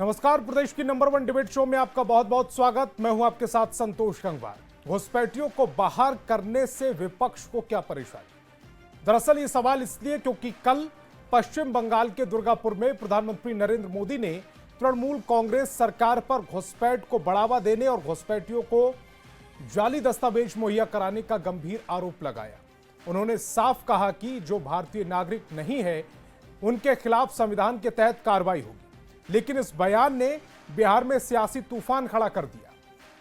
नमस्कार, प्रदेश की number 1 debate show में आपका बहुत बहुत स्वागत। मैं हूं आपके साथ संतोष गंगवार। घुसपैठियों को बाहर करने से विपक्ष को क्या परेशानी? दरअसल ये सवाल इसलिए क्योंकि कल पश्चिम बंगाल के दुर्गापुर में प्रधानमंत्री नरेंद्र मोदी ने तृणमूल कांग्रेस सरकार पर घुसपैठ को बढ़ावा देने और घुसपैठियों को जाली दस्तावेज मुहैया कराने का गंभीर आरोप लगाया। उन्होंने साफ कहा कि जो भारतीय नागरिक नहीं है उनके खिलाफ संविधान के तहत कार्रवाई होगी। लेकिन इस बयान ने बिहार में सियासी तूफान खड़ा कर दिया।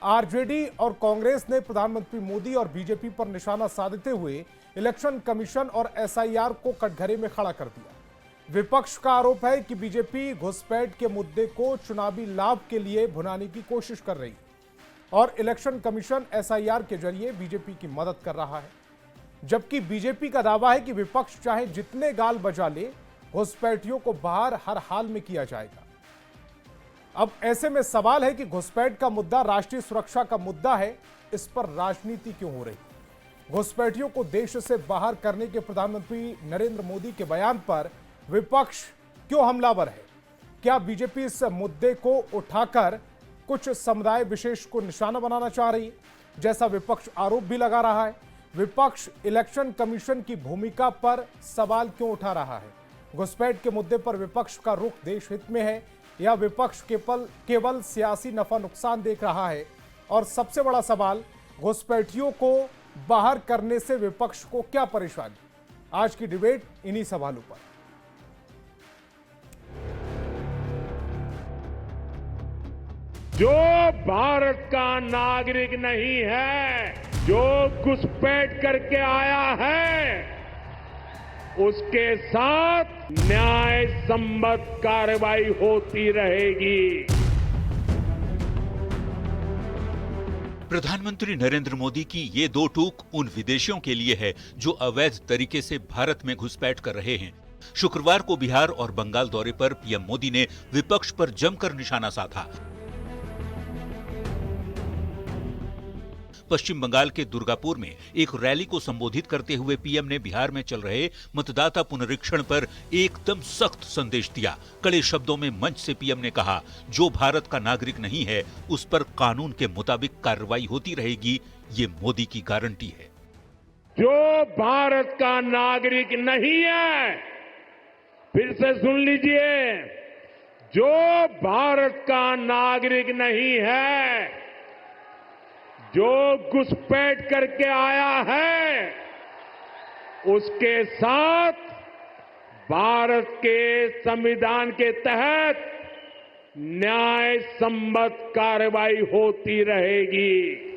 आरजेडी और कांग्रेस ने प्रधानमंत्री मोदी और बीजेपी पर निशाना साधते हुए इलेक्शन कमीशन और एसआईआर को कटघरे में खड़ा कर दिया। विपक्ष का आरोप है कि बीजेपी घुसपैठ के मुद्दे को चुनावी लाभ के लिए भुनाने की कोशिश कर रही है और इलेक्शन कमीशन एसआईआर के जरिए बीजेपी की मदद कर रहा है, जबकि बीजेपी का दावा है कि विपक्ष चाहे जितने गाल बजा ले, घुसपैठियों को बाहर हर हाल में किया जाएगा। अब ऐसे में सवाल है कि घुसपैठ का मुद्दा राष्ट्रीय सुरक्षा का मुद्दा है, इस पर राजनीति क्यों हो रही? घुसपैठियों को देश से बाहर करने के प्रधानमंत्री नरेंद्र मोदी के बयान पर विपक्ष क्यों हमलावर है? क्या बीजेपी इस मुद्दे को उठाकर कुछ समुदाय विशेष को निशाना बनाना चाह रही है, जैसा विपक्ष आरोप भी लगा रहा है? विपक्ष इलेक्शन कमीशन की भूमिका पर सवाल क्यों उठा रहा है? घुसपैठ के मुद्दे पर विपक्ष का रुख देश हित में है या विपक्ष केवल सियासी नफा नुकसान देख रहा है? और सबसे बड़ा सवाल, घुसपैठियों को बाहर करने से विपक्ष को क्या परेशानी? आज की डिबेट इन्हीं सवालों पर। जो भारत का नागरिक नहीं है, जो घुसपैठ करके आया है, उसके साथ न्याय सम्मत कार्रवाई होती रहेगी। प्रधानमंत्री नरेंद्र मोदी की ये दो टूक उन विदेशियों के लिए है जो अवैध तरीके से भारत में घुसपैठ कर रहे हैं। शुक्रवार को बिहार और बंगाल दौरे पर पीएम मोदी ने विपक्ष पर जमकर निशाना साधा। पश्चिम बंगाल के दुर्गापुर में एक रैली को संबोधित करते हुए पीएम ने बिहार में चल रहे मतदाता पुनरीक्षण पर एकदम सख्त संदेश दिया। कड़े शब्दों में मंच से पीएम ने कहा, जो भारत का नागरिक नहीं है उस पर कानून के मुताबिक कार्रवाई होती रहेगी, ये मोदी की गारंटी है। जो भारत का नागरिक नहीं है, फिर से सुन लीजिए, जो भारत का नागरिक नहीं है, जो घुसपैठ करके आया है, उसके साथ भारत के संविधान के तहत न्याय सम्मत कार्रवाई होती रहेगी।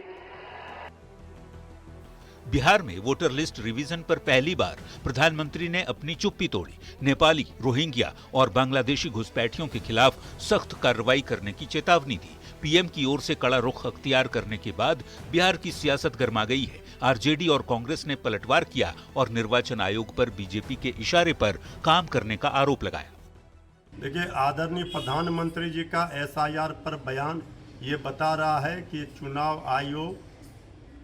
बिहार में वोटर लिस्ट रिवीजन पर पहली बार प्रधानमंत्री ने अपनी चुप्पी तोड़ी। नेपाली, रोहिंग्या और बांग्लादेशी घुसपैठियों के खिलाफ सख्त कार्रवाई करने की चेतावनी दी। पीएम की ओर से कड़ा रुख अख्तियार करने के बाद बिहार की सियासत गर्मा गई है। आरजेडी और कांग्रेस ने पलटवार किया और निर्वाचन आयोग पर बीजेपी के इशारे पर काम करने का आरोप लगाया। देखिए, आदरणीय प्रधानमंत्री जी का एसआईआर पर बयान ये बता रहा है कि चुनाव आयोग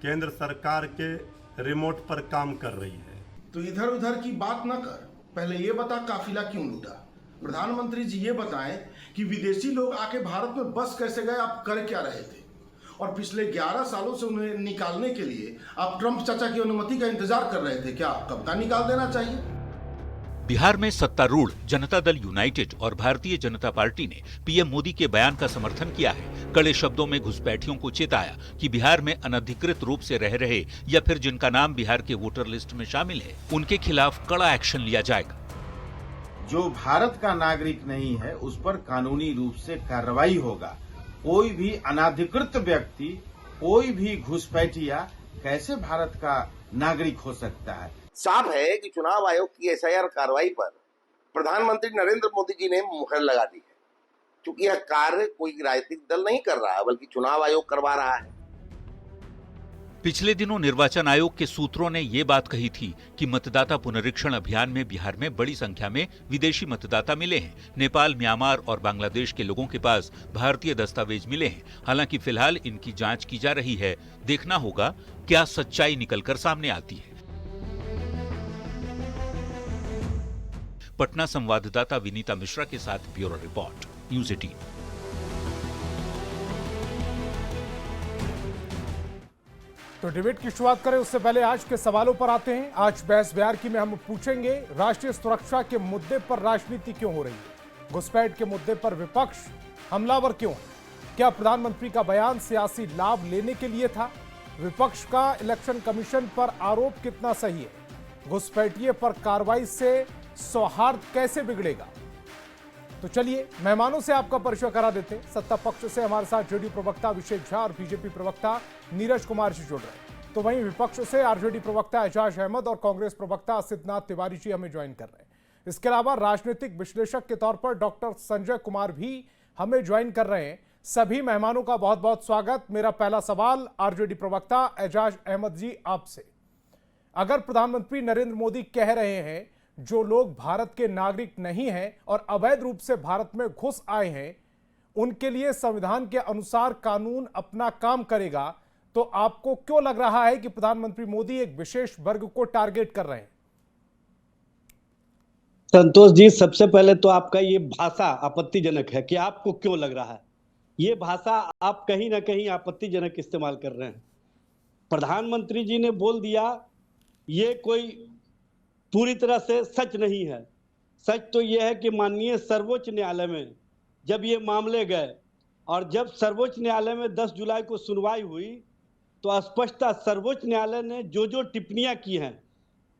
केंद्र सरकार के रिमोट पर काम कर रही है। तो इधर उधर की बात न कर, पहले ये बता काफिला क्यों लूटा? प्रधानमंत्री जी ये बताएं कि विदेशी लोग आके भारत में बस कैसे गए, आप कर क्या रहे थे? और पिछले 11 सालों से उन्हें निकालने के लिए आप ट्रंप चाचा की अनुमति का इंतजार कर रहे थे क्या? कब तक निकाल देना चाहिए? बिहार में सत्तारूढ़ जनता दल यूनाइटेड और भारतीय जनता पार्टी ने पीएम मोदी के बयान का समर्थन किया है। कड़े शब्दों में घुसपैठियों को चेताया कि बिहार में अनधिकृत रूप से रह रहे या फिर जिनका नाम बिहार के वोटर लिस्ट में शामिल है, उनके खिलाफ कड़ा एक्शन लिया जाएगा। जो भारत का नागरिक नहीं है उस पर कानूनी रूप से कार्रवाई होगा। कोई भी अनाधिकृत व्यक्ति, कोई भी घुसपैठिया कैसे भारत का नागरिक हो सकता है? साफ है कि चुनाव आयोग की एसआईआर कार्रवाई पर प्रधानमंत्री नरेंद्र मोदी जी ने मुहर लगा दी है, क्योंकि यह कार्य कोई राजनीतिक दल नहीं कर रहा है बल्कि चुनाव आयोग करवा रहा है। पिछले दिनों निर्वाचन आयोग के सूत्रों ने ये बात कही थी कि मतदाता पुनरीक्षण अभियान में बिहार में बड़ी संख्या में विदेशी मतदाता मिले हैं। नेपाल, म्यांमार और बांग्लादेश के लोगों के पास भारतीय दस्तावेज मिले हैं। हालांकि फिलहाल इनकी जांच की जा रही है। देखना होगा क्या सच्चाई निकलकर सामने आती है। पटना संवाददाता विनीता मिश्रा के साथ ब्यूरो रिपोर्ट, न्यूज़ 18। तो डिबेट की शुरुआत करें उससे पहले आज के सवालों पर आते हैं। आज बहस बयार की में हम पूछेंगे, राष्ट्रीय सुरक्षा के मुद्दे पर राजनीति क्यों हो रही है? घुसपैठ के मुद्दे पर विपक्ष हमलावर क्यों है? क्या प्रधानमंत्री का बयान सियासी लाभ लेने के लिए था? विपक्ष का इलेक्शन कमीशन पर आरोप कितना सही है? घुसपैठिए पर कार्रवाई से सौहार्द कैसे बिगड़ेगा? तो चलिए मेहमानों से आपका परिचय करा देते हैं। सत्ता पक्ष से हमारे साथ जेडीयू प्रवक्ता अभिषेक झा और बीजेपी प्रवक्ता नीरज कुमार जी जुड़ रहे हैं। तो वहीं विपक्ष से आरजेडी प्रवक्ता एजाज अहमद और कांग्रेस प्रवक्ता सिद्धनाथ तिवारी जी हमें ज्वाइन कर रहे हैं। इसके अलावा राजनीतिक विश्लेषक के तौर पर डॉक्टर संजय कुमार भी हमें ज्वाइन कर रहे हैं। सभी मेहमानों का बहुत बहुत स्वागत। मेरा पहला सवाल आरजेडी प्रवक्ता एजाज अहमद जी आपसे, अगर प्रधानमंत्री नरेंद्र मोदी कह रहे हैं जो लोग भारत के नागरिक नहीं हैं और अवैध रूप से भारत में घुस आए हैं उनके लिए संविधान के अनुसार कानून अपना काम करेगा, तो आपको क्यों लग रहा है कि प्रधानमंत्री मोदी एक विशेष वर्ग को टारगेट कर रहे हैं? संतोष जी, सबसे पहले तो आपका ये भाषा आपत्तिजनक है कि आपको क्यों लग रहा है। ये भाषा आप कहीं ना कहीं आपत्तिजनक इस्तेमाल कर रहे हैं। प्रधानमंत्री जी ने बोल दिया, ये कोई पूरी तरह से सच नहीं है। सच तो यह है कि माननीय सर्वोच्च न्यायालय में जब ये मामले गए और जब सर्वोच्च न्यायालय में 10 जुलाई को सुनवाई हुई तो स्पष्टता सर्वोच्च न्यायालय ने जो जो टिप्पणियां की हैं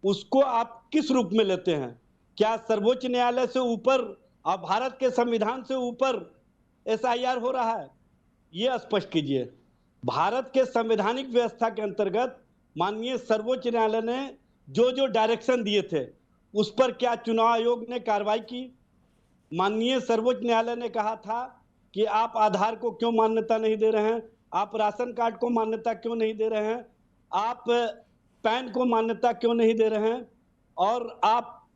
उसको आप किस रूप में लेते हैं? क्या सर्वोच्च न्यायालय से ऊपर और भारत के संविधान से ऊपर एसआईआर हो रहा है? ये स्पष्ट कीजिए। भारत के संवैधानिक व्यवस्था के अंतर्गत माननीय सर्वोच्च न्यायालय ने जो जो डायरेक्शन दिए थे उस पर क्या चुनाव आयोग ने कार्रवाई की? माननीय सर्वोच्च न्यायालय ने कहा था कि आप आधार को क्यों मान्यता नहीं दे रहे हैं, आप राशन कार्ड को मान्यता क्यों नहीं दे रहे हैं, आप पैन को मान्यता क्यों नहीं दे रहे हैं, और आप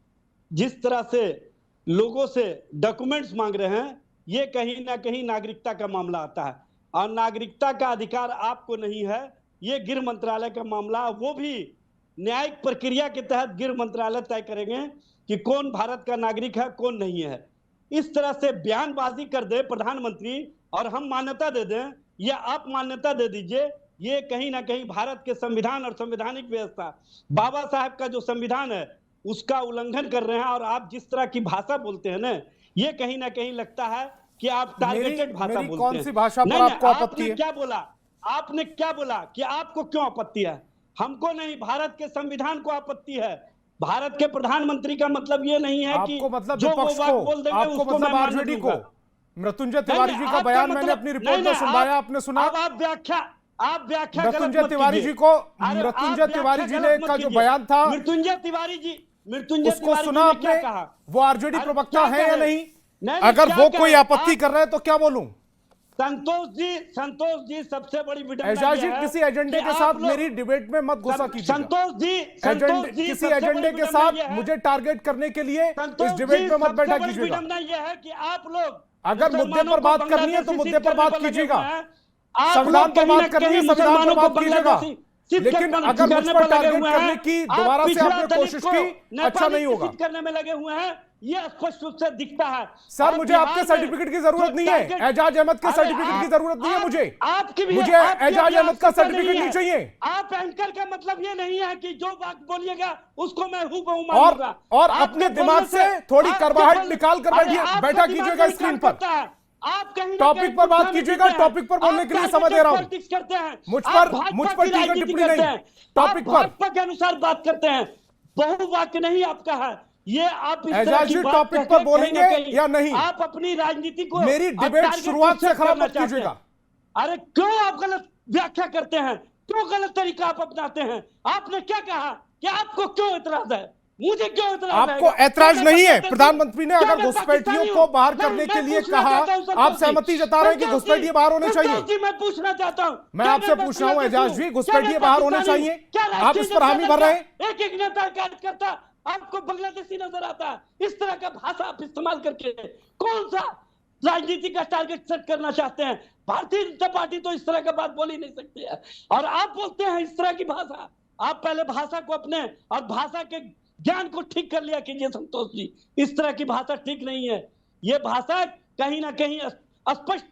जिस तरह से लोगों से डॉक्यूमेंट्स मांग रहे हैं, ये कहीं ना कहीं नागरिकता का मामला आता है और नागरिकता का अधिकार आपको नहीं है। ये गृह मंत्रालय का मामला, वो भी न्यायिक प्रक्रिया के तहत गृह मंत्रालय तय करेंगे कि कौन भारत का नागरिक है कौन नहीं है। इस तरह से बयानबाजी कर दे प्रधानमंत्री और हम मान्यता दे दें या आप मान्यता दे दीजिए, ये कहीं ना कहीं भारत के संविधान और संवैधानिक व्यवस्था, बाबा साहब का जो संविधान है उसका उल्लंघन कर रहे हैं। और आप जिस तरह की भाषा बोलते हैं ना, ये कहीं ना कहीं लगता है कि आप टारगेटेड भाषा बोलते हैं। कौन सी भाषा पर आपको आपत्ति है? क्या बोला आपने, क्या बोला कि आपको क्यों आपत्ति है? हमको नहीं, भारत के संविधान को आपत्ति है। भारत के प्रधानमंत्री का मतलब ये नहीं है कि मतलब जो वो बात बोल देंगे आपको उसको मतलब आरजेडी को। मृत्युंजय तिवारी जी का बयान मैंने अपनी रिपोर्ट में सुनवाया, आपने सुना? आप व्याख्या मृत्युंजय तिवारी जी को, मृत्युंजय तिवारी जी ने का जो बयान था, मृत्युंजय तिवारी उसको सुना आपने? वो आरजेडी प्रवक्ता है या नहीं? अगर क्या वो कोई आपत्ति कर रहे हैं तो क्या बोलूं? संतोष जी सबसे बड़ी एजाज जी, किसी एजेंडे के साथ मेरी डिबेट में मत गुस्सा कीजिए। संतोष जी किसी एजेंडे के साथ मुझे टारगेट करने के लिए इस डिबेट में मत बैठा कीजिएगा। यह है कि आप लोग अगर मुद्दे पर बात करनी है तो मुद्दे पर बात कीजिएगा, संविधान पर बात करनी है संविधान पर बात कीजिएगा, लेकिन अगर मुझ पर टारगेट करने की दोबारा से आपने कोशिश की, अच्छा नहीं होगा। करने में लगे हुए हैं, ये स्पष्ट रूप से दिखता है। सर, मुझे आपके सर्टिफिकेट की जरूरत नहीं है, एजाज अहमद के सर्टिफिकेट की जरूरत नहीं है मुझे। मुझे एजाज अहमद का सर्टिफिकेट नहीं चाहिए। आप एंकर का मतलब ये नहीं है कि जो बात बोलिएगा उसको मैं हूबहू मानूंगा। और अपने दिमाग से थोड़ी करवाहट निकाल कर बैठा कीजिएगा स्क्रीन पर। आप कहीं टॉपिक पर बात कीजिएगा, टॉपिक पर बोलने के लिए समय दे रहा हूं। करते हैं मुझ पर टीका टिप्पणी नहीं, टॉपिक पर भाजपा के अनुसार बात करते हैं। बहुवाक्य नहीं आपका है ये। आप इस तरह की बात टॉपिक पर बोलेंगे या नहीं? आप अपनी राजनीति को, मेरी डिबेट शुरुआत से खराब मत कीजिएगा। अरे क्यों आप गलत व्याख्या करते हैं? क्यों गलत तरीका आप अपनाते हैं? आपने क्या कहा कि आपको क्यों एतराज है? मुझे क्यों एतराज है? आपको ऐतराज नहीं है? प्रधानमंत्री ने अगर घुसपैठियों को बाहर करने के लिए कहा, आप सहमति जता रहे हैं कि घुसपैठिए बाहर होने चाहिए? मैं पूछना चाहता हूं, मैं आपसे पूछ रहा हूं एजाज जी, घुसपैठिए बाहर होने चाहिए? आप इस पर हामी भर रहे हैं। एक एक नेता कार्यकर्ता आपको बांग्लादेशी नजर आता है। इस तरह का भाषा आप इस्तेमाल करके कौन सा राजनीति का टारगेट सेट करना चाहते हैं? भारतीय जनता पार्टी तो इस तरह का बात बोल ही नहीं सकती है और आप बोलते हैं इस तरह की भाषा। आप पहले भाषा को अपने और भाषा के ज्ञान को ठीक कर लिया कीजिए संतोष जी। इस तरह की भाषा ठीक नहीं है। ये भाषा कहीं ना कहीं स्पष्ट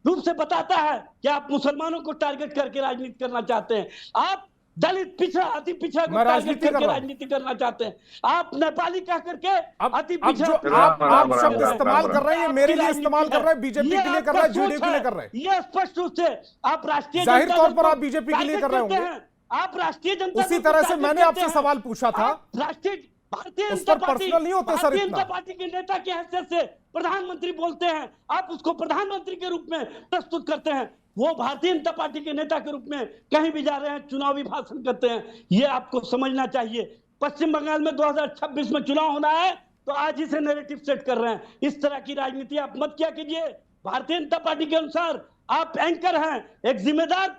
रूप से बताता है कि आप मुसलमानों को टारगेट करके राजनीति करना चाहते हैं, आप दलित पिछड़ा अति पिछड़ा को टारगेट करके राजनीति करना चाहते हैं, आप नेपाली कह करके अति पिछड़ा आप शब्द इस्तेमाल कर रहे हैं, ये मेरे लिए इस्तेमाल कर रहे हैं, बीजेपी के लिए कर रहे हैं, जेडीयू के लिए कर रहे हैं। ये स्पष्ट रूप से आप राष्ट्रीय जाहिर तौर पर आप बीजेपी के लिए कर रहे होंगे। आप राष्ट्रीय जनता उसी तरह से मैंने आपसे सवाल पूछा था, राष्ट्रीय भारतीय उस पर पर्सनल नहीं होते सर, जनता पार्टी के नेता की हैसियत से प्रधानमंत्री बोलते हैं, आप उसको प्रधानमंत्री के रूप में प्रस्तुत करते हैं, वो भारतीय जनता पार्टी के नेता के रूप में कहीं भी जा रहे हैं, चुनावी भाषण करते हैं। ये आपको समझना चाहिए। पश्चिम बंगाल में 2026 में चुनाव होना है, तो आज ही से नैरेटिव सेट कर रहे हैं। इस तरह की राजनीति आप मत किया कीजिए। भारतीय जनता पार्टी के अनुसार आप एंकर हैं, एक जिम्मेदार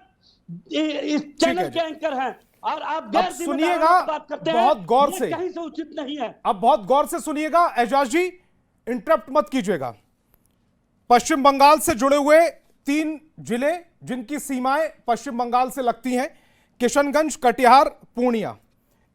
इस चैनल के एंकर हैं, और आप गैर सुनिएगा बात करते हैं, बहुत गौर से, कहीं से उचित नहीं है। अब बहुत गौर से सुनिएगा। एजाज जी, इंटरप्ट मत कीजिएगा। पश्चिम बंगाल से जुड़े हुए 3 जिले जिनकी सीमाएं पश्चिम बंगाल से लगती हैं, किशनगंज, कटिहार, पूर्णिया,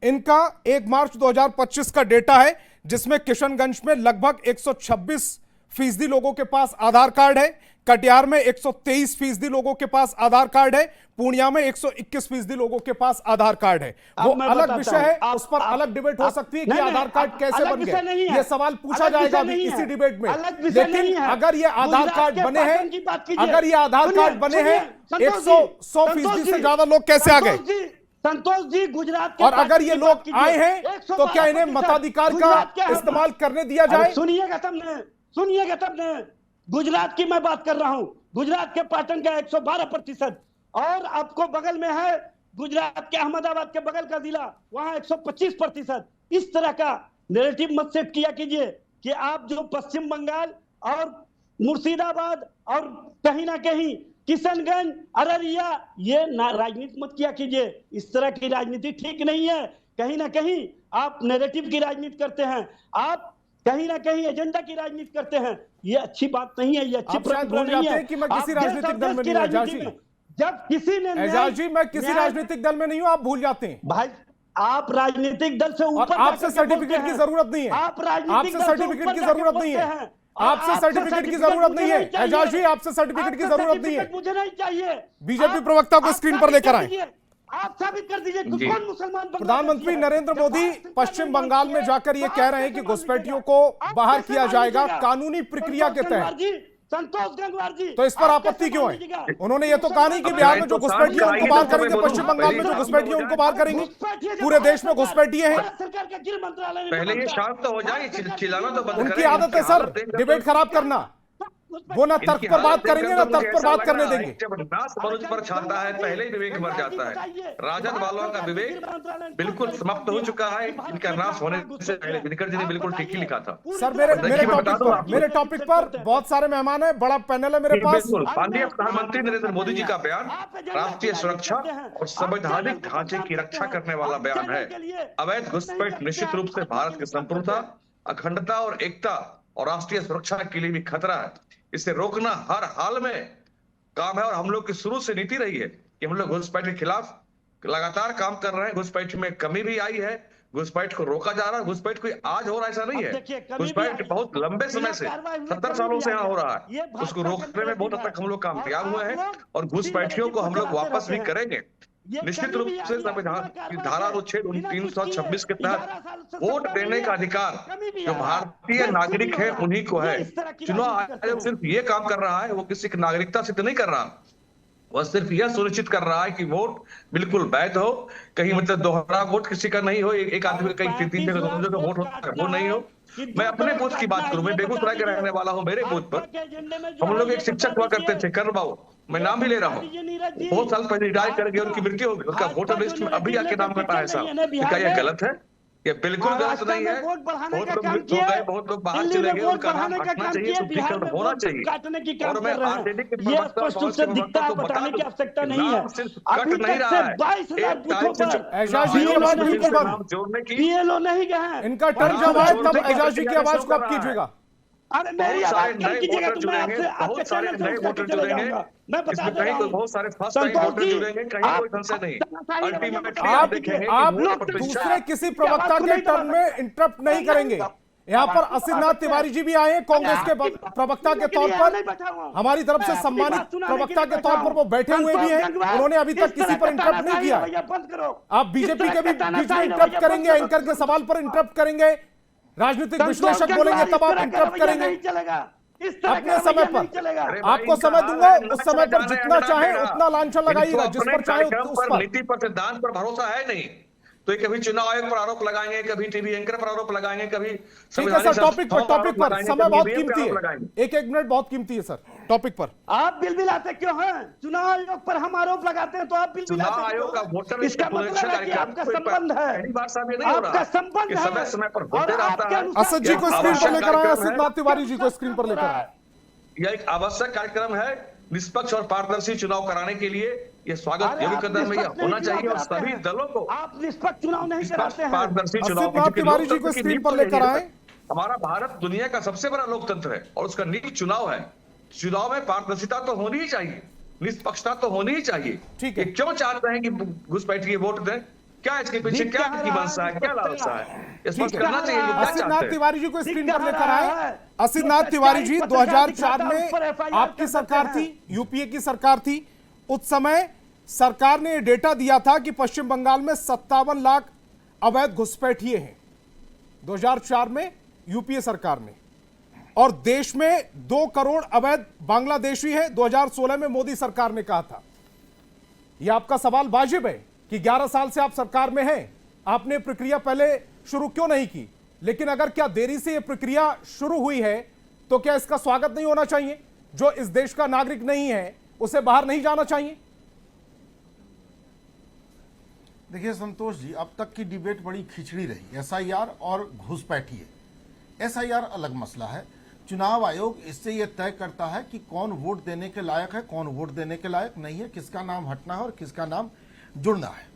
इनका 1 मार्च 2025 का डेटा है, जिसमें किशनगंज में लगभग 126% लोगों के पास आधार कार्ड है, कटिहार में 123% लोगों के पास आधार कार्ड है, पूर्णिया में 121% लोगों के पास आधार कार्ड है। वो अलग विषय है, उस पर अलग डिबेट हो सकती है कि आधार कार्ड कैसे बन गए, ये सवाल पूछा जाएगा अभी इसी डिबेट में। लेकिन अगर ये आधार कार्ड बने हैं, अगर ये आधार कार्ड बने हैं, 100% से ज्यादा लोग कैसे आ गए? संतोष जी, गुजरात और अगर ये लोग आए हैं तो क्या इन्हें मताधिकार का इस्तेमाल करने दिया जाए? सुनिएगा तब ने गुजरात की मैं बात कर रहा हूं। गुजरात के पाटन का 112%, और आपको बगल में है गुजरात के अहमदाबाद के बगल का जिला, वहां 125%। इस तरह का नैरेटिव मत सेट किया कीजिए कि आप जो पश्चिम बंगाल और मुर्शिदाबाद और कहीं ना कहीं किशनगंज, अररिया, ये राजनीति मत किया कीजिए। इस तरह की राजनीति ठीक नहीं है। कहीं ना कहीं आप नैरेटिव की राजनीति करते हैं, आप कहीं ना कहीं एजेंडा की राजनीति करते हैं। ये अच्छी बात नहीं है, ये अच्छी परंपरा नहीं है कि मैं किसी राजनीतिक दल में नहीं हूं। एजाज जी, जब किसी ने एजाज जी, मैं किसी राजनीतिक दल में नहीं हूं, आप भूल जाते हैं भाई। आप राजनीतिक दल से ऊपर, आपसे सर्टिफिकेट की जरूरत नहीं है, आपसे सर्टिफिकेट की जरूरत नहीं है, आपसे सर्टिफिकेट की जरूरत नहीं है। एजाज जी, आपसे सर्टिफिकेट की जरूरत नहीं है, मुझे नहीं चाहिए। बीजेपी प्रवक्ता को स्क्रीन पर लेकर आए। आप साबित कर दीजिए कौन मुसलमान। प्रधानमंत्री नरेंद्र मोदी पश्चिम बंगाल में जाकर ये कह रहे हैं कि घुसपैठियों को बाहर किया जाएगा कानूनी प्रक्रिया के तहत। संतोष गंगवार जी, तो इस पर आपत्ति क्यों है? उन्होंने ये तो कहा नहीं कि बिहार में जो घुसपैठिए उनको बाहर करेंगे, पश्चिम बंगाल में जो घुसपैठिए उनको बाहर करेंगे। पूरे देश में घुसपैठिए हैं। सरकार का गृह मंत्रालय पहले ये शांत तो हो जाए, चिल्लाना तो बंद उनकी आदत है सर डिबेट खराब करना। वो ना तर्क पर बात करेंगे ना तर्क पर बात करने देंगे। जब नाश मनुष्य पर छाता है, पहले ही विवेक मर जाता है। राजद वालों का विवेक बिल्कुल समाप्त हो चुका है। इनका नाश होने से पहले दिनकर जी ने बिल्कुल ठीक ही लिखा था। सर मेरे टॉपिक पर बहुत सारे मेहमान है, बड़ा पैनल है मेरे पास। माननीय प्रधानमंत्री नरेंद्र मोदी जी का बयान राष्ट्रीय सुरक्षा और संवैधानिक ढांचे की रक्षा करने वाला बयान है। अवैध घुसपैठ निश्चित रूप से भारत की संप्रभुता, अखंडता और एकता और राष्ट्रीय सुरक्षा के लिए भी खतरा है। इसे रोकना हर हाल में काम है, और हम लोग की शुरू से नीति रही है कि हम लोग घुसपैठ के खिलाफ लगातार काम कर रहे हैं। घुसपैठ में कमी भी आई है, घुसपैठ को रोका जा रहा है। घुसपैठ कोई आज हो रहा है ऐसा नहीं है, घुसपैठ बहुत लंबे समय से 70 सालों से यहाँ हो रहा है। उसको रोकने में बहुत हद तक हम लोग कामयाब हुए हैं, और घुसपैठियों को हम लोग वापस भी करेंगे। निश्चित रूप से संविधान की धारा अनुच्छेद 326 के तहत वोट देने का अधिकार जो भारतीय नागरिक है उन्हीं को है। चुनाव आयोग सिर्फ ये काम कर रहा है, वो किसी की नागरिकता सिद्ध नहीं कर रहा, वह सिर्फ यह सुनिश्चित कर रहा है कि वोट बिल्कुल वैध हो, कहीं मतलब दोहरा वोट किसी का नहीं हो, एक आदमी का कहीं 3 जगह 2 जगह वोट होता है वो नहीं हो। मैं अपने बूथ की बात करूं, मैं बेगूसराय का रहने वाला हूं। मेरे बूथ पर हम लोग एक शिक्षक हुआ करते थे, कर्ण बाबू, मैं नाम भी ले रहा हूँ, बहुत साल पहले रिटायर कर गए, उनकी मृत्यु हो गई, उसका वोटर लिस्ट में अभी आके नाम कटा है साहब। क्या यह गलत है? ये बिल्कुल गलत नहीं है। बहुत लोग मृत्यु हो गए, बहुत लोग बाहर चले गए, उनका नाम हटना चाहिए, शुद्धिकरण होना चाहिए। और मैं आरजेडी के प्रवक्ता को बता दूं, नाम सिर्फ कट नहीं रहा है, एजाज जी की आवाज बिल्कुल बंद, जोड़ने की नहीं गए। इनका टर्न जब आए तब एजाज जी की आवाज को आप कीजिएगा। अरे मेरी आवाज कम कीजिएगा तो मैं आपसे आपके चैनल से वोटर जुड़ेंगे, मैं बता दे रहा हूं, बहुत सारे फर्स्ट टाइम वोटर जुड़ेंगे, कहीं कोई संशय नहीं। अल्टीमेटली आप देखेंगे आप दूसरे किसी प्रवक्ता के टर्न में इंटरप्ट नहीं करेंगे। यहाँ पर असितनाथ तिवारी जी भी आए हैं कांग्रेस के प्रवक्ता के तौर पर, हमारी तरफ से सम्मानित प्रवक्ता के तौर पर वो बैठे हुए भी हैं। उन्होंने अभी तक किसी पर इंटरप्ट नहीं किया। आप बीजेपी के भी बीच में इंटरप्ट करेंगे, एंकर के सवाल पर इंटरप्ट करेंगे, राजनीतिक विश्लेषक बोलेंगे तब आप इंटरप्ट करेंगे अपने समय पर। आपको समय दूंगा, उस समय पर जितना चाहे उतना लांछन लगाइएगा, जिस पर चाहे उस पर। नीति पर सिद्धांत पर भरोसा है नहीं तो ये कभी चुनाव आयोग पर आरोप लगाएंगे, कभी टीवी एंकर पर आरोप लगाएंगे, कभी ठीक है सर, टॉपिक पर समय बहुत कीमती है, एक मिनट बहुत कीमती है सर। टॉपिक पर आप बिलबिलाते क्यों हैं? चुनाव आयोग पर हम आरोप लगाते हैं तो आप बिलबिलाते चुनाव आयोग का वोटर इसका मतलब है कि आपका संबंध है, आपका संबंध है समय समय पर होते रहता है। असद जी को स्क्रीन पर लेकर आए, असितनाथ तिवारी जी को स्क्रीन पर लेकर आए। यह एक आवश्यक कार्यक्रम है, निष्पक्ष और पारदर्शी चुनाव कराने के लिए यह स्वागत योग्य कदम है, यह होना चाहिए और सभी दलों को आप निष्पक्ष चुनाव नहीं कराते हैं। पारदर्शी चुनाव असितनाथ तिवारी जी को स्क्रीन पर लेकर आए। हमारा भारत दुनिया का सबसे बड़ा लोकतंत्र है और उसका नीति चुनाव है। चुनाव में पारदर्शिता तो होनी ही चाहिए, निष्पक्षता तो होनी ही चाहिए। ठीक है, क्यों चाहते हैं कि घुसपैठिए वोट दें? क्या इसके पीछे क्या की मंशा है, क्या लालसा है, स्पष्ट करना चाहिए। असितनाथ तिवारी जी को स्क्रीन पर लेकर आए। असितनाथ तिवारी जी, 2004 में आपकी सरकार थी, यूपीए की सरकार थी, उस समय सरकार ने डेटा दिया था कि पश्चिम बंगाल में 57 लाख अवैध घुसपैठिए हैं 2004 में यूपीए सरकार में, और देश में 2 करोड़ अवैध बांग्लादेशी हैं 2016 में मोदी सरकार ने कहा था। यह आपका सवाल वाजिब है कि 11 साल से आप सरकार में हैं, आपने प्रक्रिया पहले शुरू क्यों नहीं की? लेकिन अगर क्या देरी से यह प्रक्रिया शुरू हुई है तो क्या इसका स्वागत नहीं होना चाहिए? जो इस देश का नागरिक नहीं है उसे बाहर नहीं जाना चाहिए? देखिए संतोष जी, अब तक की डिबेट बड़ी खिचड़ी रही, एसआईआर और घुसपैठिए। एसआईआर अलग मसला है, चुनाव आयोग इससे यह तय करता है कि कौन वोट देने के लायक है, कौन वोट देने के लायक नहीं है, किसका नाम हटना है और किसका नाम जुड़ना है।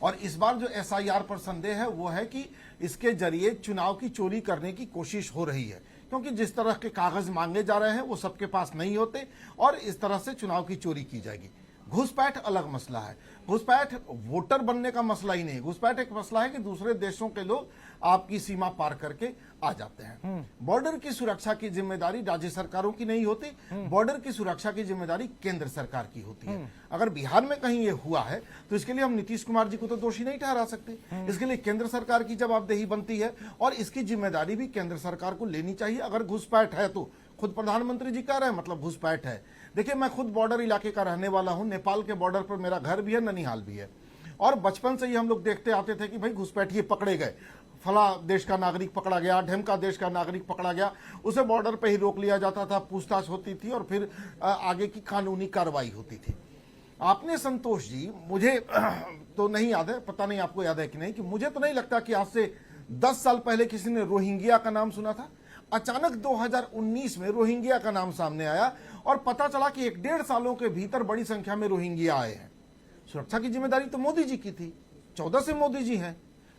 और इस बार जो एसआईआर पर संदेह है वो है कि इसके जरिए चुनाव की चोरी करने की कोशिश हो रही है, क्योंकि जिस तरह के कागज मांगे जा रहे हैं वो सबके पास नहीं होते और इस तरह से चुनाव की चोरी की जाएगी। घुसपैठ अलग मसला है, घुसपैठ वोटर बनने का मसला ही नहीं, घुसपैठ एक मसला है कि दूसरे देशों के लोग आपकी सीमा पार करके आ जाते हैं। बॉर्डर की सुरक्षा की जिम्मेदारी राज्य सरकारों की नहीं होती, बॉर्डर की सुरक्षा की जिम्मेदारी केंद्र सरकार की होती है। अगर बिहार में कहीं ये हुआ है तो इसके लिए हम नीतीश कुमार जी को तो दोषी नहीं ठहरा सकते, इसके लिए केंद्र सरकार की जवाबदेही बनती है और इसकी जिम्मेदारी भी केंद्र सरकार को लेनी चाहिए। अगर घुसपैठ है तो खुद प्रधानमंत्री जी कह रहे हैं मतलब घुसपैठ है। देखिए, मैं खुद बॉर्डर इलाके का रहने वाला हूं, नेपाल के बॉर्डर पर मेरा घर भी है, ननिहाल भी है, और बचपन से ही हम लोग देखते आते थे कि भाई घुसपैठिए पकड़े गए, फला देश का नागरिक पकड़ा गया, ढेमका देश का नागरिक पकड़ा गया, उसे बॉर्डर पे ही रोक लिया जाता था, पूछताछ होती थी और फिर आगे की कानूनी कार्रवाई होती थी। आपने संतोष जी, मुझे तो नहीं याद है, पता नहीं आपको याद है कि नहीं, कि मुझे तो नहीं लगता कि आज से 10 साल पहले किसी ने रोहिंग्या का नाम सुना था। अचानक 2019 में रोहिंग्या का नाम सामने आया और पता चला कि 1-1.5 सालों के भीतर बड़ी संख्या में रोहिंग्या आए हैं। सुरक्षा की जिम्मेदारी तो मोदी जी की थी, 14 से मोदी जी हैं।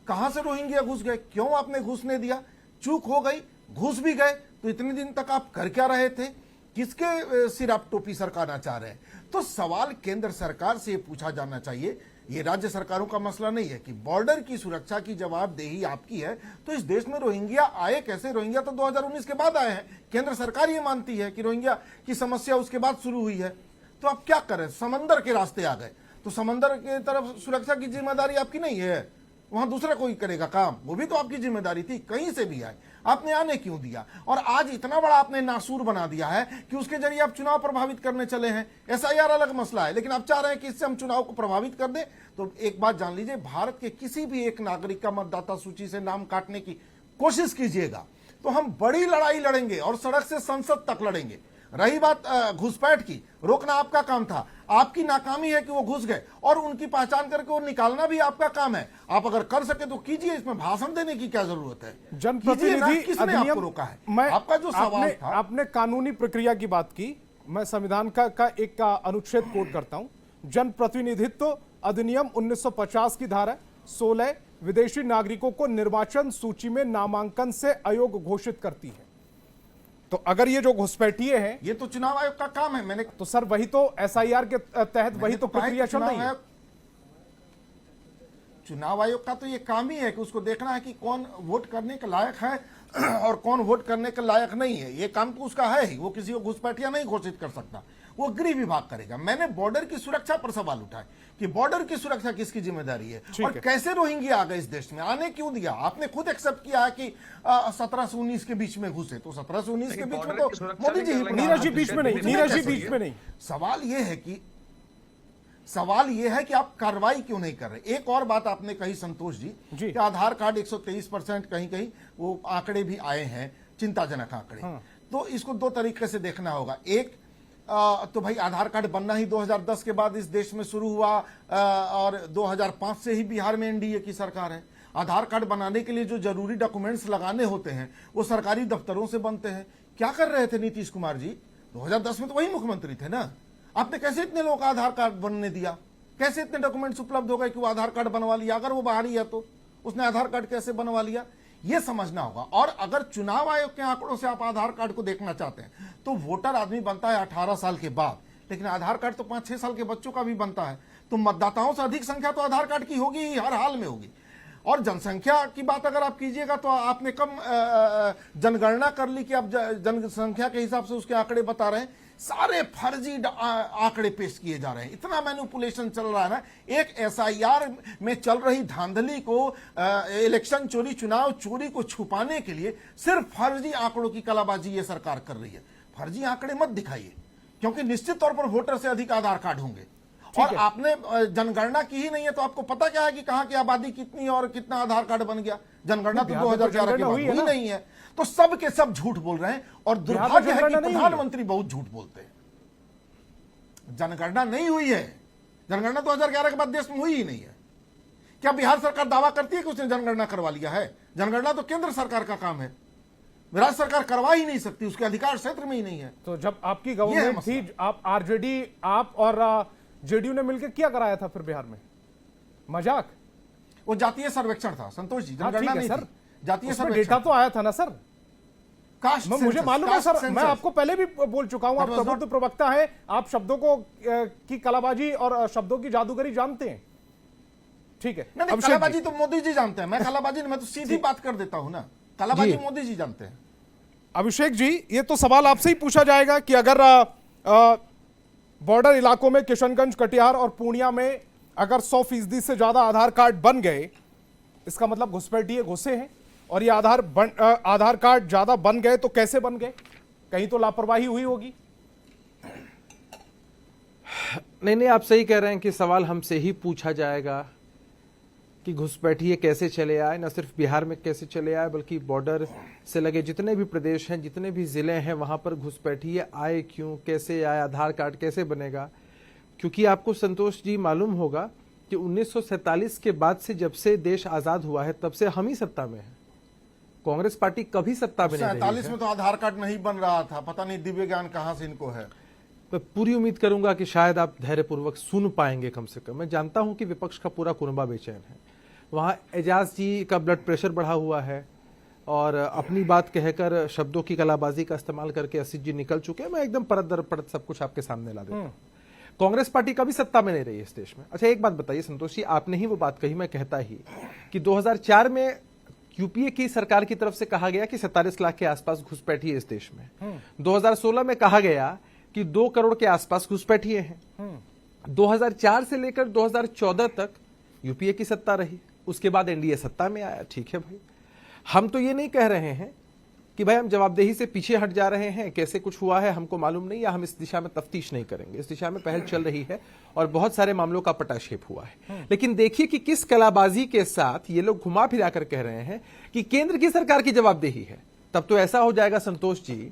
कहां से रोहिंग्या घुस गए, क्यों आपने घुसने दिया? चूक हो गई, घुस भी गए तो इतने दिन तक आप कर क्या रहे थे? किसके सिर आप टोपी सरकाना चाह रहे हैं? तो सवाल केंद्र सरकार से पूछा जाना चाहिए, ये राज्य सरकारों का मसला नहीं है कि बॉर्डर की सुरक्षा की जवाबदेही आपकी है। तो इस देश में रोहिंग्या आए कैसे? रोहिंग्या तो 2019 के बाद आए हैं, केंद्र सरकार ये मानती है कि रोहिंग्या की समस्या उसके बाद शुरू हुई है। तो आप क्या करें? समंदर के रास्ते आ गए तो समंदर की तरफ सुरक्षा की जिम्मेदारी आपकी नहीं है, वहां दूसरा कोई करेगा काम, वो भी तो आपकी जिम्मेदारी थी। कहीं से भी आए, आपने आने क्यों दिया? और आज इतना बड़ा आपने नासूर बना दिया है कि उसके जरिए आप चुनाव प्रभावित करने चले हैं। एसआईआर अलग मसला है, लेकिन आप चाह रहे हैं कि इससे हम चुनाव को प्रभावित कर दें। तो एक बात जान लीजिए, भारत के किसी भी एक नागरिक का मतदाता सूची से नाम काटने की कोशिश कीजिएगा तो हम बड़ी लड़ाई लड़ेंगे और सड़क से संसद तक लड़ेंगे। रही बात घुसपैठ की, रोकना आपका काम था, आपकी नाकामी है कि वो घुस गए और उनकी पहचान करके वो निकालना भी आपका काम है। आप अगर कर सके तो कीजिए, इसमें भाषण देने की क्या जरूरत है? जनप्रतिनिधि किसने आपको रोका है? आपका जो सवाल था, आपने कानूनी प्रक्रिया की बात की, मैं संविधान का एक अनुच्छेद कोट करता हूं। जनप्रतिनिधित्व अधिनियम 1950 की धारा 16 विदेशी नागरिकों को निर्वाचन सूची में नामांकन से अयोग्य घोषित करती है। तो अगर ये जो घुसपैठिए हैं, ये तो चुनाव आयोग का काम है। मैंने तो सर वही तो एसआईआर के तहत वही तो प्रक्रिया चल रही है। चुनाव आयोग का तो ये काम ही है कि उसको देखना है कि कौन वोट करने के लायक है और कौन वोट करने के लायक नहीं है, ये काम तो उसका है ही। वो किसी को घुसपैठिया नहीं घोषित कर सकता, वो गृह विभाग करेगा। मैंने बॉर्डर की सुरक्षा पर सवाल उठाए कि बॉर्डर की सुरक्षा किसकी जिम्मेदारी है और कैसे रोहिंग्या आ गए इस देश में, आने क्यों दिया? आपने खुद एक्सेप्ट किया है कि 17 से 19 के बीच में घुसे, तो 17 से 19 के बीच में तो मोदी जी ही नीरज जी बीच में नहीं, नीरज जी बीच में नहीं। सवाल यह है कि आप कार्रवाई क्यों नहीं कर रहे? एक और बात आपने कही संतोष जी कि आधार कार्ड 123% कहीं कहीं वो आंकड़े भी आए हैं, चिंताजनक आंकड़े। तो इसको दो तरीके से देखना होगा। एक तो भाई आधार कार्ड बनना ही 2010 के बाद इस देश में शुरू हुआ और 2005 से ही बिहार में एनडीए की सरकार है। आधार कार्ड बनाने के लिए जो जरूरी डॉक्यूमेंट्स लगाने होते हैं वो सरकारी दफ्तरों से बनते हैं। क्या कर रहे थे नीतीश कुमार जी? 2010 में तो वही मुख्यमंत्री थे ना। आपने कैसे इतने लोगों का आधार कार्ड बनने दिया? कैसे इतने डॉक्यूमेंट्स उपलब्ध हो गए कि वो आधार कार्ड बनवा लिया? अगर वो बाहरी है तो उसने आधार कार्ड कैसे बनवा लिया, ये समझना होगा। और अगर चुनाव आयोग के आंकड़ों से आप आधार कार्ड को देखना चाहते हैं तो वोटर आदमी बनता है 18 साल के बाद, लेकिन आधार कार्ड तो 5-6 साल के बच्चों का भी बनता है। तो मतदाताओं से अधिक संख्या तो आधार कार्ड की होगी ही, हर हाल में होगी। और जनसंख्या की बात अगर आप कीजिएगा तो आपने कम जनगणना कर ली कि आप जनसंख्या के हिसाब से उसके आंकड़े बता रहे हैं। सारे फर्जी आंकड़े पेश किए जा रहे हैं। इतना मैनिपुलेशन चल रहा है ना। एक एसआईआर में चल रही धांधली को, इलेक्शन चोरी, चुनाव चोरी को छुपाने के लिए सिर्फ फर्जी आंकड़ों की कलाबाजी ये सरकार कर रही है। फर्जी आंकड़े मत दिखाइए, क्योंकि निश्चित तौर पर वोटर से अधिक आधार कार्ड होंगे। और आपने जनगणना की ही नहीं है तो आपको पता क्या है कि कहां की आबादी कितनी और कितना आधार कार्ड बन गया? जनगणना तो 2011 के बाद हुई नहीं है। तो सब के सब झूठ बोल रहे हैं और दुर्भाग्य है कि प्रधानमंत्री बहुत झूठ बोलते हैं। जनगणना नहीं हुई है। जनगणना 2011 के बाद देश में हुई ही नहीं है। क्या बिहार सरकार दावा करती है कि उसने जनगणना करवा लिया है? जनगणना तो केंद्र सरकार का काम है, राज्य सरकार करवा ही नहीं सकती, उसके अधिकार क्षेत्र में ही नहीं है। तो जब आपकी गवर्नमेंट थी, आप आरजेडी, आप और जेडीयू ने मिलकर क्या कराया था फिर बिहार में? मजाक। वो जातीय सर्वेक्षण था संतोष जी, जनगणना नहीं सर। जातीय सर्वेक्षण डेटा तो आया था ना सर। मुझे मालूम है सर, मैं आपको पहले भी बोल चुका हूं, आप प्रबुद्ध प्रवक्ता हैं, आप शब्दों को की कलाबाजी और शब्दों की जादूगरी जानते हैं। ठीक है, कलाबाजी तो मोदी जी जानते हैं, मैं कलाबाजी मैं तो सीधी बात कर देता हूं ना। कलाबाजी मोदी जी जानते हैं। अभिषेक जी, ये तो सवाल आपसे ही पूछा जाएगा कि अगर बॉर्डर इलाकों में किशनगंज, कटिहार और पूर्णिया में अगर 100% से ज्यादा आधार कार्ड बन गए, इसका मतलब घुसपैठिए घुसे हैं। और ये आधार कार्ड ज्यादा बन गए तो कैसे बन गए? कहीं तो लापरवाही हुई होगी। नहीं, आप सही कह रहे हैं कि सवाल हमसे ही पूछा जाएगा कि घुसपैठिए कैसे चले आए। न सिर्फ बिहार में कैसे चले आए, बल्कि बॉर्डर से लगे जितने भी प्रदेश हैं, जितने भी जिले हैं, वहां पर घुसपैठिए आए क्यों, कैसे आए, आधार कार्ड कैसे बनेगा? क्योंकि आपको संतोष जी मालूम होगा कि 1947 के बाद से, जब से देश आजाद हुआ है, तब से हम ही सत्ता में हैं। कांग्रेस पार्टी कभी सत्ता में नहीं रही है। 47 में तो आधार कार्ड नहीं बन रहा था, पता नहीं दिव्य ज्ञान कहां से इनको है। मैं पूरी उम्मीद करूंगा कि शायद आप धैर्यपूर्वक सुन पाएंगे कम से कम। मैं जानता हूं कि विपक्ष का पूरा कुनबा बेचैन है। वहां एजाज जी का ब्लड प्रेशर बढ़ा हुआ है और अपनी बात कहकर शब्दों की कलाबाजी का इस्तेमाल करके असित जी निकल चुके हैं। मैं एकदम परत दर परत सब कुछ आपके सामने ला देता हूं। कांग्रेस पार्टी कभी सत्ता में नहीं रही इस देश में। अच्छा, एक बात बताइए संतोष जी, आपने ही वो बात कही, मैं कहता ही कि 2004 में यूपीए की सरकार की तरफ से कहा गया कि 47 लाख के आसपास घुसपैठिए इस देश में। 2016 में कहा गया कि 2 करोड़ के आसपास घुसपैठिए हैं। 2004 से लेकर 2014 तक यूपीए की सत्ता रही, उसके बाद एनडीए सत्ता में आया। ठीक है भाई, हम तो ये नहीं कह रहे हैं कि भाई हम जवाबदेही से पीछे हट जा रहे हैं, कैसे कुछ हुआ है हमको मालूम नहीं, या हम इस दिशा में तफ्तीश नहीं करेंगे। इस दिशा में पहल चल रही है और बहुत सारे मामलों का पटाक्षेप हुआ है। लेकिन देखिए कि किस कलाबाजी के साथ ये लोग घुमा फिरा कर कह रहे हैं कि केंद्र की सरकार की जवाबदेही है। तब तो ऐसा हो जाएगा संतोष जी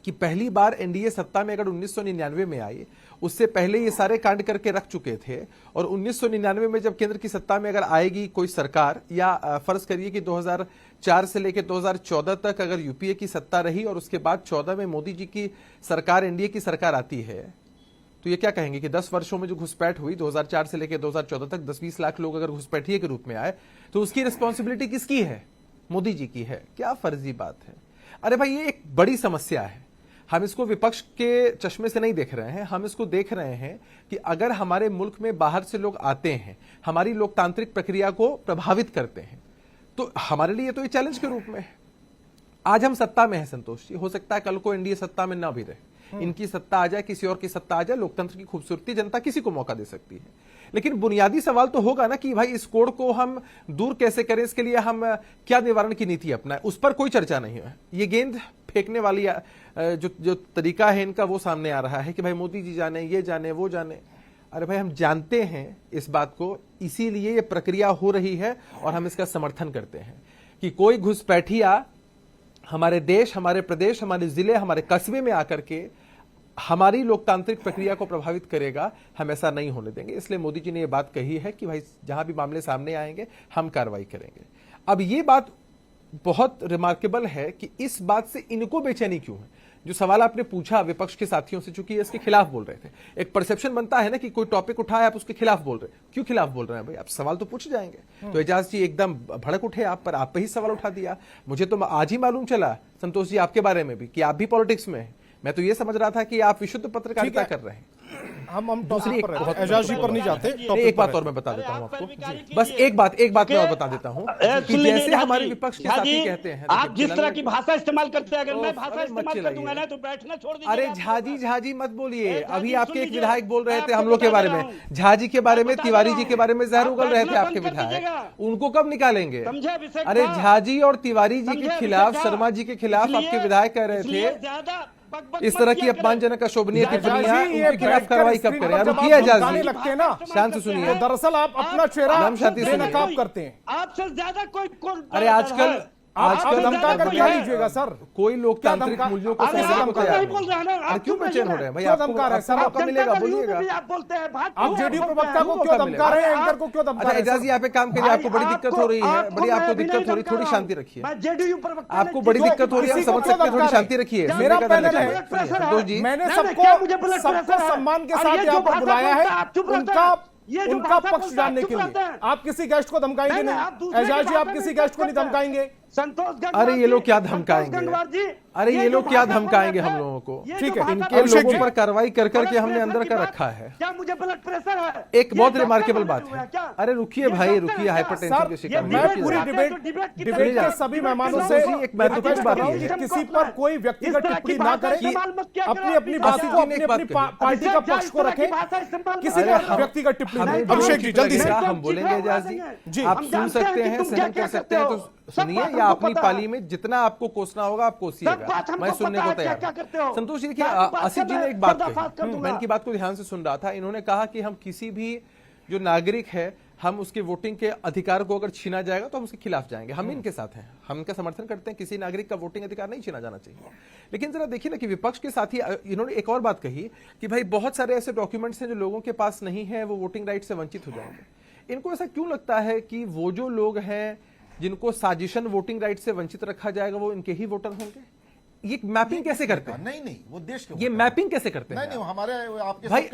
कि पहली बार एनडीए सत्ता में अगर 1999 में आई, उससे पहले ये सारे कांड करके रख चुके थे। और 1999 में जब केंद्र की सत्ता में अगर आएगी कोई सरकार, या फर्ज करिए कि 2004 से लेकर 2014 तक अगर यूपीए की सत्ता रही और उसके बाद 14 में मोदी जी की सरकार, एनडीए की सरकार आती है, तो ये क्या कहेंगे कि 10 वर्षों में जो घुसपैठ हुई 2004 से लेकर 2014 तक 10-20 लाख लोग अगर घुसपैठिए के रूप में आए, तो उसकी रिस्पॉन्सिबिलिटी किसकी है? मोदी जी की है। क्या फर्जी बात है? अरे भाई, ये एक बड़ी समस्या है। हम इसको विपक्ष के चश्मे से नहीं देख रहे हैं, हम इसको देख रहे हैं कि अगर हमारे मुल्क में बाहर से लोग आते हैं, हमारी लोकतांत्रिक प्रक्रिया को प्रभावित करते हैं, तो हमारे लिए तो ये चैलेंज के रूप में है। आज हम सत्ता में है संतोष जी, हो सकता है कल को एनडीए सत्ता में ना भी रहे, इनकी सत्ता आ जाए, किसी और की सत्ता आ जाए, लोकतंत्र की खूबसूरती जनता किसी को मौका दे सकती है। लेकिन बुनियादी सवाल तो होगा ना कि भाई इस कोड़ को हम दूर कैसे करें, इसके लिए हम क्या निवारण की नीति अपनाएं, उस पर कोई चर्चा नहीं है। ये गेंद फेंकने वाली जो तरीका है इनका वो सामने आ रहा है कि भाई मोदी जी जाने, ये जाने, वो जाने। अरे भाई हम जानते हैं इस बात को, इसीलिए ये प्रक्रिया हो रही है और हम इसका समर्थन करते हैं कि कोई घुसपैठिया हमारे देश, हमारे प्रदेश, हमारे जिले, हमारे कस्बे में आकर के हमारी लोकतांत्रिक प्रक्रिया को प्रभावित करेगा, हम ऐसा नहीं होने देंगे। इसलिए मोदी जी ने यह बात कही है कि भाई जहां भी मामले सामने आएंगे हम कार्रवाई करेंगे। अब ये बात बहुत रिमार्केबल है कि इस बात से इनको बेचैनी क्यों है। जो सवाल आपने पूछा विपक्ष के साथियों से, चूंकि इसके खिलाफ बोल रहे थे, एक परसेप्शन बनता है ना कि कोई टॉपिक उठाए आप उसके खिलाफ बोल रहे हैं। क्यों खिलाफ बोल रहे हैं भाई, आप सवाल तो पूछ जाएंगे। तो एजाज जी एकदम भड़क उठे आप पर, आप पे ही सवाल उठा दिया। मुझे तो आज ही मालूम चला संतोष जी आपके बारे में भी कि आप भी पॉलिटिक्स में हैं। मैं तो ये समझ रहा था कि आप विशुद्ध पत्रकारिता कर रहे हैं। हम दूसरी एजाज जी पर नहीं जाते। एक बात और मैं बता देता हूं आपको, बस एक बात मैं और बता देता हूं कि जैसे हमारे विपक्ष के साथी कहते हैं, आप जिस तरह की भाषा इस्तेमाल करते हैं, अगर मैं भाषा इस्तेमाल कर दूंगा ना तो बैठना छोड़ दीजिए। अरे झाजी मत बोलिए। अभी आपके एक विधायक बोल रहे थे हम लोग के बारे में, झाजी के बारे में, तिवारी जी के बारे में जहर उगल रहे थे आपके विधायक, उनको कब निकालेंगे? अरे झाजी और तिवारी जी के खिलाफ, शर्मा जी के खिलाफ आपके विधायक कह रहे थे इस तरह की अपमानजनक अशोभनीय टिप्पणियां, उनके खिलाफ कार्रवाई कब करें? रुकिए एजाज जी, शांत से सुनिए। दरअसल आप अपना चेहरा बेनकाब करते हैं। आपसे ज्यादा कोई अरे आजकल धमका कर क्या लीजिएगा सर? कोई लोकतांत्रिक मूल्यों को समझने को तैयार नहीं। क्यों बेचैन हो रहे हैं भाई? आपको धमका रहे हैं सर? आपका मिलेगा, बोलिएगा। आप जेडीयू प्रवक्ता को क्यों धमका रहे हैं? एंकर को क्यों धमका रहे हैं? एजाज जी, यहाँ पे काम करिए, आपको बड़ी दिक्कत हो रही है, बड़ी आपको दिक्कत हो रही है, थोड़ी शांति रखिए। आपको बड़ी दिक्कत हो रही है, समझ सकते हैं, थोड़ी शांति रखिए। मेरा पैनल है संतोष जी, मैंने सबको सम्मान के साथ यहाँ पर बुलाया है, उनका पक्ष जानने के लिए। आप किसी गेस्ट को धमकाएंगे नहीं, एजाज जी आप किसी गेस्ट को नहीं धमकाएंगे। अरे ये लोग क्या धमकाएंगे? अरे ये लोग क्या धमकाएंगे हम लोगों को? ठीक है, इनके लोगों पर कार्रवाई कर करके हमने अंदर का रखा है। क्या मुझे ब्लड प्रेशर है? एक बहुत रिमार्केबल बात है। अरे रुकिए भाई, रुकिए, हाइपरटेंशन के शिकार। मैं पूरी डिबेट के सभी मेहमानों से एक महत्वपूर्ण बात है, किसी पर कोई व्यक्तिगत टिप्पणी ना करें, अपनी बात को अपनी पार्टी का पक्ष को रखें, किसी पर व्यक्तिगत टिप्पणी। अभिषेक जी जल्दी से हम बोलेंगे एजाज जी, आप सुन सकते हैं, सहन कर सकते हैं तो सुनिए, या अपनी पाली में जितना आपको कोसना होगा आप कोसिएगा, मैं सुनने को तैयार। संतोष जी देखिए, आसिफ जी ने एक बात कही, मैं इनकी बात को ध्यान से सुन रहा था। इन्होंने कहा कि हम किसी भी जो नागरिक है, हम उसके वोटिंग के अधिकार को अगर छीना जाएगा तो हम उसके खिलाफ जाएंगे। हम इनके साथ हैं, हम इनका समर्थन करते हैं, किसी नागरिक का वोटिंग अधिकार नहीं छीना जाना चाहिए। लेकिन जरा देखिए ना कि विपक्ष के साथी इन्होंने एक और बात कही कि भाई बहुत सारे ऐसे डॉक्यूमेंट्स हैं जो लोगों के पास नहीं है, वो वोटिंग राइट से वंचित हो जाएंगे। इनको ऐसा क्यों लगता है कि वो जो लोग हैं जिनको साजिशन वोटिंग राइट से वंचित रखा जाएगा वो इनके ही वोटर होंगे? ये मैपिंग कैसे करते हैं? नहीं, वो देश के ये मैपिंग कैसे करते हैं? नहीं, हमारे आपके भाई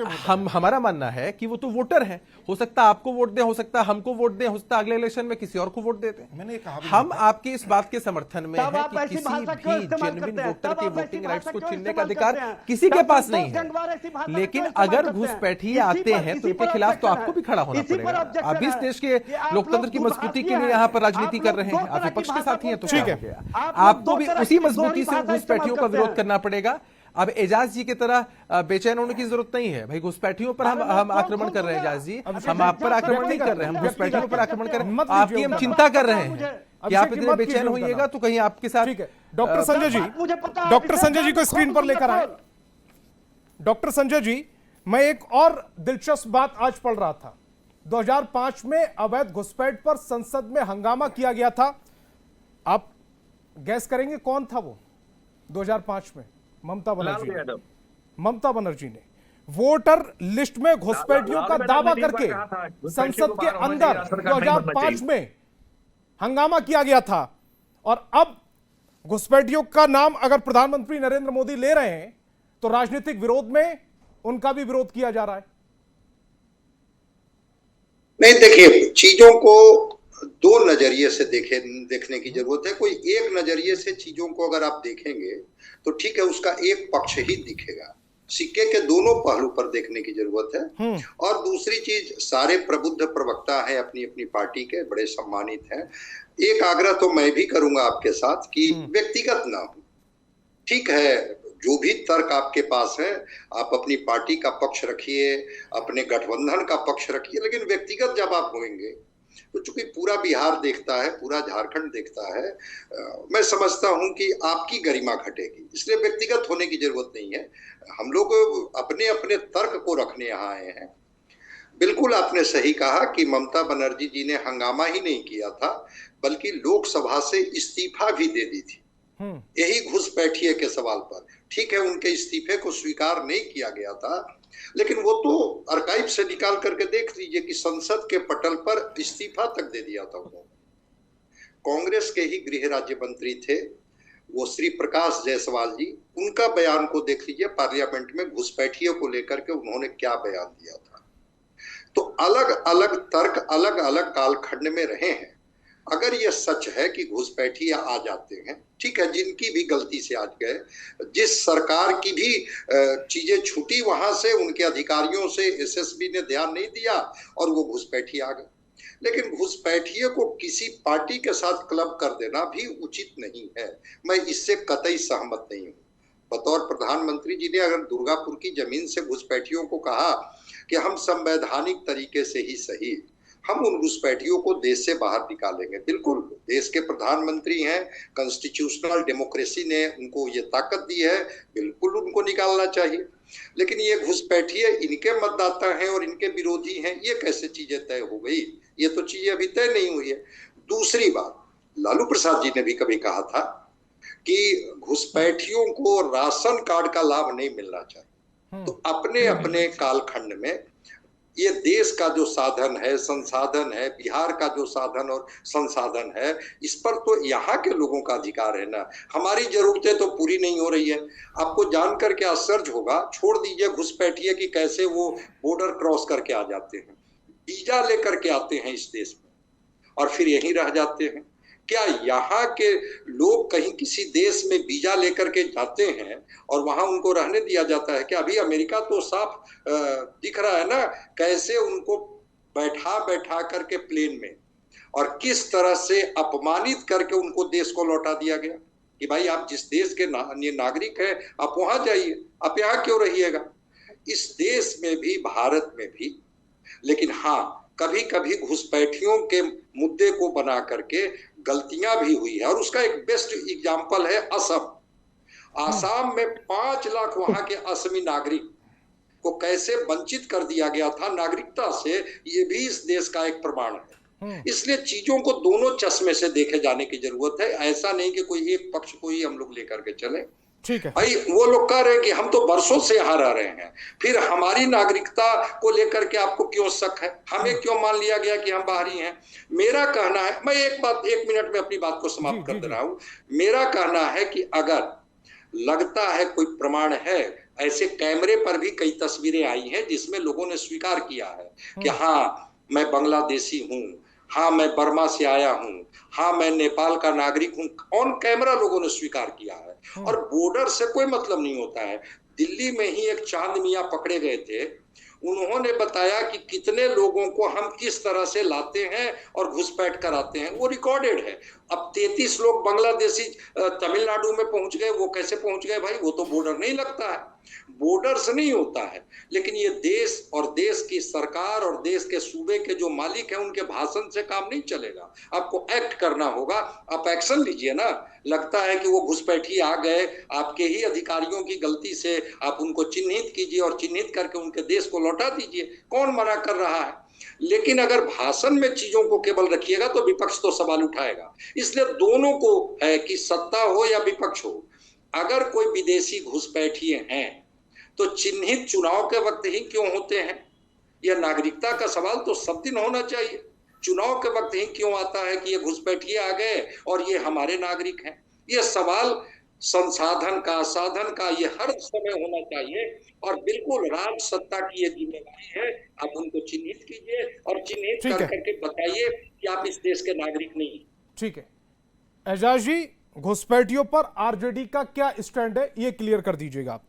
हमारा मानना है कि वो तो वोटर हैं, हो सकता है आपको वोट दें, हो सकता है हमको वोट दें, हो सकता है अगले इलेक्शन में किसी और को वोट देते हैं। मैंने कहा हम आपकी इस बात के समर्थन में है कि किसी भी जेन्युइन वोटर के वोटिंग राइट्स को छीनने का अधिकार किसी के पास नहीं है। लेकिन अगर घुसपैठिए आते हैं तो उनके खिलाफ तो आपको भी खड़ा होना पड़ेगा। आप इस देश के लोकतंत्र की मजबूती के लिए यहाँ पर राजनीति कर रहे हैं, आप विपक्ष के साथी हैं तो ठीक है, आपको भी उसी मजबूती से घुसपैठियों का विरोध करना पड़ेगा। अब एजाज जी की तरह बेचैन होने की जरूरत नहीं है भाई। घुसपैठियों पर हम आक्रमण कर रहे हैं एजाज जी, हम आप पर आक्रमण नहीं कर रहे, हम घुसपैठियों पर आक्रमण कर रहे हैं। आपकी हम चिंता कर रहे हैं कि आप इतने बेचैन होइएगा तो कहीं आपके साथ। डॉक्टर संजय जी को स्क्रीन पर लेकर आए। डॉक्टर संजय जी, मैं एक और दिलचस्प बात आज पढ़ रहा था। 2005 में अवैध घुसपैठ पर संसद में हंगामा किया गया था। आप गैस करेंगे कौन था वो? 2005 में ममता बनर्जी ने वोटर लिस्ट में घुसपैठियों का दावा करके संसद के अंदर 2005 में हंगामा किया गया था। और अब घुसपैठियों का नाम अगर प्रधानमंत्री नरेंद्र मोदी ले रहे हैं तो राजनीतिक विरोध में उनका भी विरोध किया जा रहा है। नहीं, देखिए, चीजों को दो नजरिए से देखने की जरूरत है। कोई एक नजरिए से चीजों को अगर आप देखेंगे तो ठीक है, उसका एक पक्ष ही दिखेगा। सिक्के के दोनों पहलू पर देखने की जरूरत है। और दूसरी चीज, सारे प्रबुद्ध प्रवक्ता हैं अपनी अपनी पार्टी के, बड़े सम्मानित हैं। एक आग्रह तो मैं भी करूंगा आपके साथ कि व्यक्तिगत ना हो। ठीक है, जो भी तर्क आपके पास है आप अपनी पार्टी का पक्ष रखिए, अपने गठबंधन का पक्ष रखिए, लेकिन व्यक्तिगत जब आप होंगे तो चूंकि पूरा बिहार देखता है, पूरा झारखंड देखता है, मैं समझता हूं कि आपकी गरिमा घटेगी, इसलिए व्यक्तिगत होने की जरूरत नहीं है। हम लोग अपने अपने तर्क को रखने यहाँ आए हैं। बिल्कुल आपने सही कहा कि ममता बनर्जी जी ने हंगामा ही नहीं किया था, बल्कि लोकसभा से इस्तीफा भी दे दी थी, यही घुसपैठिए के सवाल पर। ठीक है, उनके इस्तीफे को स्वीकार नहीं किया गया था, लेकिन वो तो आर्काइव से निकाल करके देख लीजिए कि संसद के पटल पर इस्तीफा तक दे दिया था उन्होंने। कांग्रेस के ही गृह राज्य मंत्री थे वो श्री प्रकाश जायसवाल जी, उनका बयान को देख लीजिए, पार्लियामेंट में घुसपैठियों को लेकर के उन्होंने क्या बयान दिया था। तो अलग अलग तर्क अलग अलग कालखंड में रहे हैं। अगर ये सच है कि घुसपैठिया आ जाते हैं, ठीक है, जिनकी भी गलती से आज गए, जिस सरकार की भी चीजें छूटी वहां से, उनके अधिकारियों से एसएसबी ने ध्यान नहीं दिया और वो घुसपैठिया आ गए। लेकिन घुसपैठिए को किसी पार्टी के साथ क्लब कर देना भी उचित नहीं है, मैं इससे कतई सहमत नहीं हूँ। बतौर प्रधानमंत्री जी ने अगर दुर्गापुर की जमीन से घुसपैठियों को कहा कि हम संवैधानिक तरीके से ही सही, हम उन घुसपैठियों को देश से बाहर निकालेंगे, बिल्कुल, देश के प्रधानमंत्री हैं, कॉन्स्टिट्यूशनल डेमोक्रेसी ने उनको ये ताकत दी है, बिल्कुल उनको निकालना चाहिए। लेकिन ये घुसपैठिए इनके मतदाता हैं और इनके विरोधी हैं, ये कैसे चीजें तय हो गई? ये तो चीजें अभी तय नहीं हुई है। दूसरी बात, लालू प्रसाद जी ने भी कभी कहा था कि घुसपैठियों को राशन कार्ड का लाभ नहीं मिलना चाहिए। तो अपने अपने कालखंड में ये देश का जो साधन है, संसाधन है, बिहार का जो साधन और संसाधन है, इस पर तो यहाँ के लोगों का अधिकार है ना। हमारी जरूरतें तो पूरी नहीं हो रही है। आपको जानकर के आश्चर्य होगा, छोड़ दीजिए घुसपैठिए कि कैसे वो बॉर्डर क्रॉस करके आ जाते हैं, वीजा लेकर के आते हैं इस देश में और फिर यहीं रह जाते हैं। क्या यहाँ के लोग कहीं किसी देश में वीजा लेकर के जाते हैं और वहां उनको रहने दिया जाता है? क्या अभी अमेरिका तो साफ दिख रहा है ना, कैसे उनको बैठा बैठा करके प्लेन में और किस तरह से अपमानित करके उनको देश को लौटा दिया गया कि भाई आप जिस देश के नागरिक हैं आप वहां जाइए, आप यहाँ क्यों रहिएगा? इस देश में भी, भारत में भी, लेकिन हाँ, कभी कभी घुसपैठियों के मुद्दे को बना करके गलतियां भी हुई है और उसका एक बेस्ट एग्जांपल है असम। आसाम में 5 लाख वहां के असमी नागरिक को कैसे वंचित कर दिया गया था नागरिकता से, ये भी इस देश का एक प्रमाण है। इसलिए चीजों को दोनों चश्मे से देखे जाने की जरूरत है, ऐसा नहीं कि कोई एक पक्ष को ही हम लोग लेकर के चले। ठीक है भाई, वो लोग कह रहे हैं कि हम तो बरसों से यहाँ रह रहे हैं, फिर हमारी नागरिकता को लेकर के आपको क्यों शक है? हमें क्यों मान लिया गया कि हम बाहरी हैं? मेरा कहना है, मैं एक मिनट में अपनी बात को समाप्त कर दे रहा हूं। मेरा कहना है कि अगर लगता है कोई प्रमाण है, ऐसे कैमरे पर भी कई तस्वीरें आई हैं जिसमें लोगों ने स्वीकार किया है कि हाँ मैं बांग्लादेशी हूँ, हाँ मैं बर्मा से आया हूँ, हाँ मैं नेपाल का नागरिक हूँ, ऑन कैमरा लोगों ने स्वीकार किया है। और बॉर्डर से कोई मतलब नहीं होता है। दिल्ली में ही एक चांद मियां पकड़े गए थे, उन्होंने बताया कि कितने लोगों को हम किस तरह से लाते हैं और घुसपैठ कराते हैं, वो रिकॉर्डेड है। अब 33 लोग बांग्लादेशी तमिलनाडु में पहुंच गए, वो कैसे पहुंच गए भाई? वो तो बॉर्डर नहीं लगता है, बॉर्डर से नहीं होता है। लेकिन ये देश और देश की सरकार और देश के सूबे के जो मालिक हैं उनके भाषण से काम नहीं चलेगा, आपको एक्ट करना होगा। आप एक्शन लीजिए ना। लगता है कि वो घुसपैठी आ गए, आपके ही अधिकारियों की गलती से आप उनको चिन्हित कीजिए और चिन्हित करके उनके देश को लौटा दीजिए, कौन मना कर रहा है? लेकिन अगर भाषण में चीजों को केवल रखिएगा तो विपक्ष तो सवाल उठाएगा। इसलिए दोनों को है कि सत्ता हो या विपक्ष हो, अगर कोई विदेशी घुसपैठिए हैं तो चिन्हित चुनाव के वक्त ही क्यों होते हैं? यह नागरिकता का सवाल तो सब दिन होना चाहिए। चुनाव के वक्त ही क्यों आता है कि ये घुसपैठिए आ गए और ये हमारे नागरिक हैं? ये सवाल संसाधन का, साधन का, ये हर समय होना चाहिए। और बिल्कुल राज सत्ता की ये जिम्मेदारी है, आप उनको चिन्हित कीजिए और चिन्हित करके बताइए कि आप इस देश के नागरिक नहीं। ठीक है एजाज जी, घुसपैठियों पर आरजेडी का क्या स्टैंड है, ये क्लियर कर दीजिएगा आप।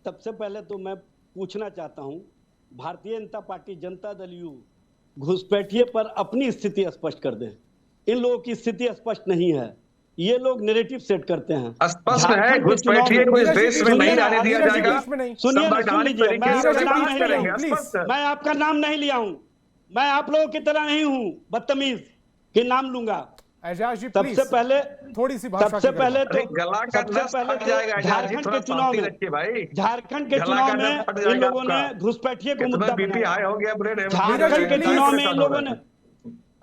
सबसे पहले तो मैं पूछना चाहता हूं, भारतीय जनता पार्टी जनता दल यू घुसपैठिए पर अपनी स्थिति स्पष्ट कर दें। इन लोगों की स्थिति स्पष्ट नहीं है, ये लोग नैरेटिव सेट करते हैं। स्पष्ट है, घुसपैठिए को इस देश में नहीं आने दिया जाएगा। सुनिए, मैं आपका नाम नहीं लिया हूं, मैं आप लोगों की तरह नहीं हूं बदतमीज कि नाम लूंगा। सबसे पहले थोड़ी सी भाषा, सबसे पहले तो झारखंड के चुनाव में इन लोगों ने घुसपैठिए को मुद्दा बनाया। झारखंड के चुनाव में इन लोगों ने,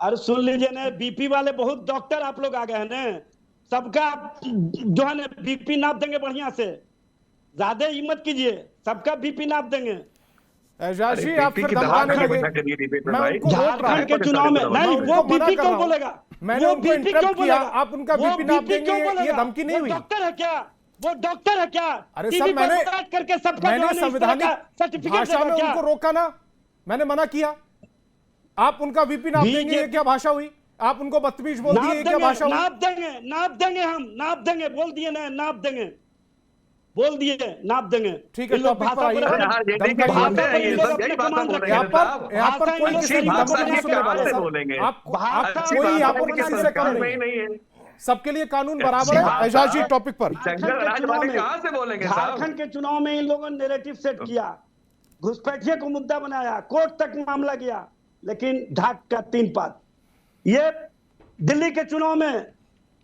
अरे सुन लीजिए ना, बीपी वाले बहुत डॉक्टर आप लोग आ गए हैं ना, सबका जो है ना बीपी नाप देंगे बढ़िया से, ज्यादा हिम्मत कीजिए, सबका बीपी नाप देंगे। एजाजी आप फिर धमकाने लगे, झारखंड के चुनाव में नहीं, वो बीपी क्यों बोलेगा, मैंने उनको इंटरप्ट किया, आप उनका बीपी नाप देंगे, ये धमकी नहीं हुई। डॉक्टर है क्या, वो डॉक्टर है क्या? अरे सर मैंने संवैधानिक सर्टिफिकेट भाषा में उनको रोका ना, मैंने मना किया। आप उनका बीपी नाप देंगे, ये क्या भाषा हुई? आप उनको बदतमीज बोल दिए, क्या भाषा हुई? नाप देंगे हम, नाप देंगे, बोल दिए ना, नाप देंगे, बोल दिए नाप देंगे। ठीक है, टॉपिक पर आइए। यहाँ पर कोई किसी की धमकी नहीं सुनने वाला सर, आप कोई यहाँ पर किसी से कम नहीं है, सबके लिए कानून बराबर है। एजाजी टॉपिक पर। झारखंड के चुनाव में इन लोगों ने नैरेटिव सेट किया, घुसपैठिए को मुद्दा बनाया, कोर्ट तक मामला गया, लेकिन ढाक का 3 पात। ये दिल्ली के चुनाव में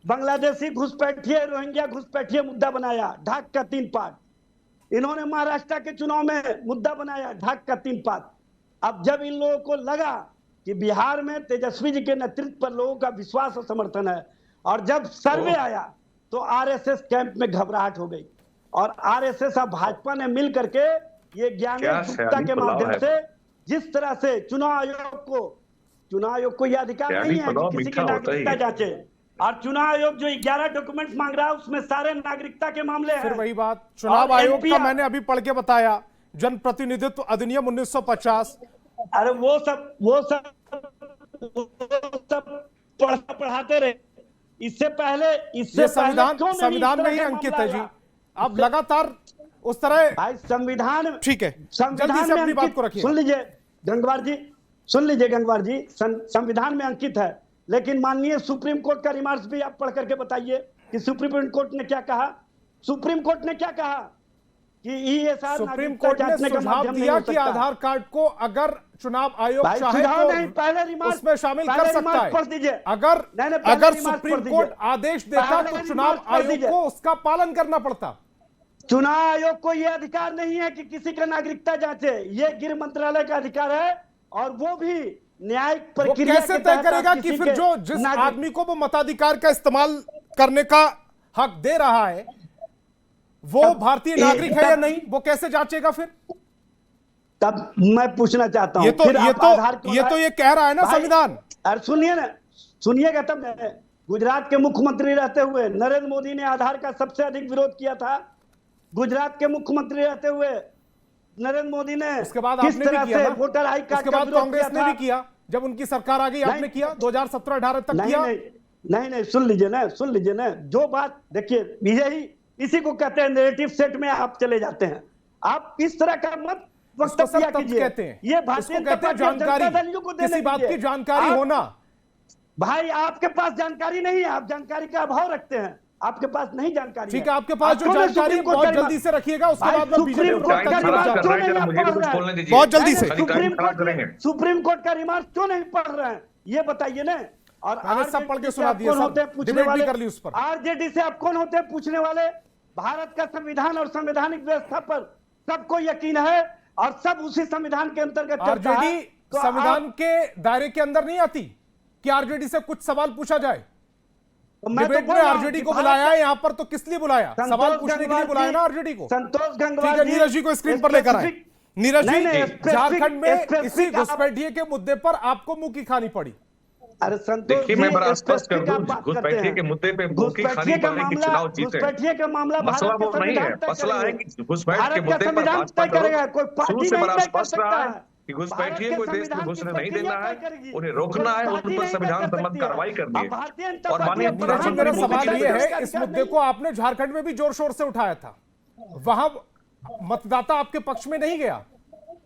बांग्लादेशी घुसपैठिए, रोहिंग्या घुसपैठिए मुद्दा बनाया, ढाक का 3 पात। इन्होंने महाराष्ट्र के चुनाव में मुद्दा बनाया, ढाक का 3 पात। अब जब इन लोगों को लगा कि बिहार में तेजस्वी जी के नेतृत्व पर लोगों का विश्वास और समर्थन है, और जब सर्वे आया तो आरएसएस कैंप में घबराहट हो गई, और आरएसएस और भाजपा ने मिल करके ये ज्ञानेश गुप्ता के माध्यम से जिस तरह से चुनाव आयोग को यह अधिकार नहीं है कि किसी की नागरिकता जांचे, और चुनाव आयोग जो 11 डॉक्यूमेंट मांग रहा है उसमें सारे नागरिकता के मामले हैं। फिर वही बात, चुनाव आयोग का मैंने अभी पढ़ के बताया, जनप्रतिनिधित्व अधिनियम 1950। अरे वो सब पढ़ाते रहे, इससे पहले संविधान में ही अंकित है जी। अब लगातार उस तरह भाई संविधान, ठीक है, संविधान से अपनी बात को रखिए। सुन लीजिए गंगवार जी, संविधान में अंकित है, लेकिन माननीय सुप्रीम कोर्ट का रिमार्क्स भी आप पढ़ करके बताइए कि सुप्रीम कोर्ट ने क्या कहा। सुप्रीम कोर्ट ने क्या कहा कि ईएसआर, सुप्रीम कोर्ट ने सुझाव दिया कि आधार कार्ड को अगर चुनाव आयोग चाहे तो पहले उसमें शामिल कर सकता है। अगर सुप्रीम कोर्ट आदेश देता तो चुनाव आयोग को उसका पालन करना पड़ता। चुनाव आयोग को यह अधिकार नहीं है कि किसी का नागरिकता जांचे, ये गृह मंत्रालय का अधिकार है, और वो भी न्यायिक प्रक्रिया कैसे तय करेगा कि फिर जो जिस आदमी को वो मताधिकार का इस्तेमाल करने का हक दे रहा है वो भारतीय नागरिक है या नहीं, वो कैसे जांचेगा फिर? तब मैं पूछना चाहता हूं, ये कह रहा है ना संविधान। अरे सुनिएगा तब। गुजरात के मुख्यमंत्री रहते हुए नरेंद्र मोदी ने आधार का सबसे अधिक विरोध किया था। गुजरात के मुख्यमंत्री रहते हुए नरेंद्र मोदी ने उसके बाद किस तरह से वोटर आई कार्ड उसके बाद कांग्रेस ने भी किया, जब उनकी सरकार आ गई आपने किया, 2017-18 तक किया। नहीं, सुन लीजिए ना, जो बात देखिए, इसी को कहते हैं नैरेटिव सेट में आप चले जाते हैं। आप इस तरह का मत वक्तव्य कीजिए। ये भारतीय जानकारी, किसी बात की जानकारी होना। भाई आपके पास जानकारी नहीं है, आप जानकारी का अभाव रखते हैं, आपके पास नहीं जानकारी। ठीक है, आपके पास जो जानकारी है बहुत जल्दी से रखिएगा, उसके बाद बहुत जल्दी से सुप्रीम कोर्ट का रिमार्क क्यों नहीं पढ़ रहे हैं, ये बताइए ना। और मैंने सब पढ़ के सुना दिया, डिबेट भी कर ली उस पर। आरजेडी से आप कौन होते हैं पूछने वाले? भारत का संविधान और संवैधानिक व्यवस्था पर सबको यकीन है, और सब उसी संविधान के अंतर्गत चलता है। आरजेडी संविधान के दायरे के अंदर नहीं आती कि आरजेडी से कुछ सवाल पूछा जाए। डिबेट में आरजेडी को बुलाया है यहाँ पर, तो किस लिए बुलाया? सवाल पूछने के लिए बुलाया ना आरजेडी को। संतोष गंगवार जी, नीरज जी को स्क्रीन पर लेकर आए। नीरज जी, झारखंड में इसी घुसपैठिए के मुद्दे पर आपको मुंह की खानी पड़ी। अरे संतोष जी, मैं बड़ा स्पष्ट कर दूं, घुसपैठिए के मुद्दे पे मुंह की खानी पड़ने की चुनाव जीते, घुसपैठिए का मामला मसला वो नहीं है। मसला है कि घुसपैठ के मुद्दे पर भाजपा शुरू से बड़ा स्पष्ट रहा है कि घुसपैठिए को देश में घुसने नहीं देना है, उन्हें रोकना है, उन पर संविधान सम्मत कार्रवाई करनी है। और माननीय मेरा सवाल ये है, इस मुद्दे को आपने झारखंड में भी जोर शोर से उठाया था, वहां मतदाता आपके पक्ष में नहीं गया?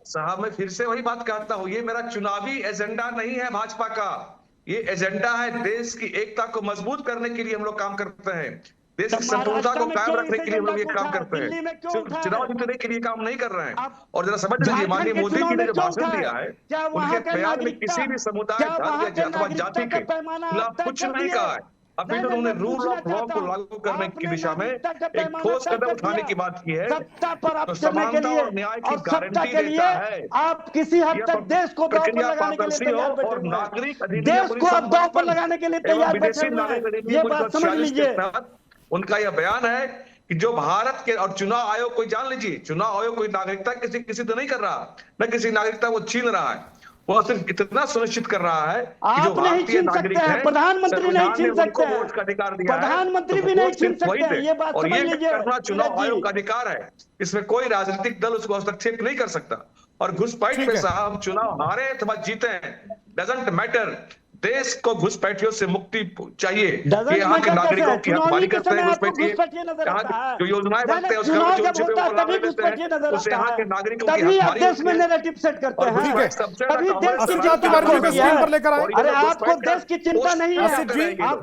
साहब मैं फिर से वही बात कहता हूं, ये मेरा चुनावी एजेंडा नहीं है भाजपा का, ये एजेंडा है देश की एकता को मजबूत करने के लिए हम लोग काम करते हैं, देश की संप्रभुता को कायम रखने के लिए हम लोग ये काम करते हैं, सिर्फ चुनाव जीतने के लिए काम नहीं कर रहे हैं। और जरा समझ लीजिए, माननीय मोदी जी ने जो भाषण दिया है उनके बयान में किसी भी समुदाय अथवा जाति के खिलाफ कुछ नहीं कहा है। अभी तो उन्होंने रूल ऑफ लॉ को लागू करने की दिशा में एक ठोस कदम उठाने की बात की है। तो समानता और न्याय की गारंटी देता है। आप किसी हद तक देश को दांव पर लगाने के लिए तैयार बैठे और नागरिक देश को आप दांव पर लगाने के लिए तैयार बैठे हैं, ये बात समझ लीजिए। उनका यह बयान है कि जो भारत के और चुनाव आयोग कोई जान लीजिए, चुनाव आयोग कोई नागरिकता किसी तो नहीं कर रहा, न किसी नागरिकता वो छीन रहा है, वो सिर्फ इतना सुनिश्चित कर रहा है कि जो भारतीय नागरिक है, प्रधानमंत्री नहीं छीन सकते हैं, वोट का अधिकार दिया है, प्रधानमंत्री भी नहीं छीन सकते हैं, ये बात समझ लीजिए। करना चुनाव आयोग का अधिकार है, इसमें कोई राजनीतिक दल उसको हस्तक्षेप नहीं कर सकता। और घुसपैठ पे साहब चुनाव हारे अथवा जीते डजंट मैटर, देश को घुसपैठियों से मुक्ति चाहिए। कि यहाँ के नागरिकों की हमारी करते हैं घुसपैठिए, यहाँ की जो योजनाएं बनते हैं उसका जो छिपे हुए लाभ लेते हैं, उससे यहाँ के नागरिकों की हमारी देश में नैरेटिव सेट करते हैं, तभी देश की चिंता लेकर आए। अरे आपको देश की चिंता नहीं है,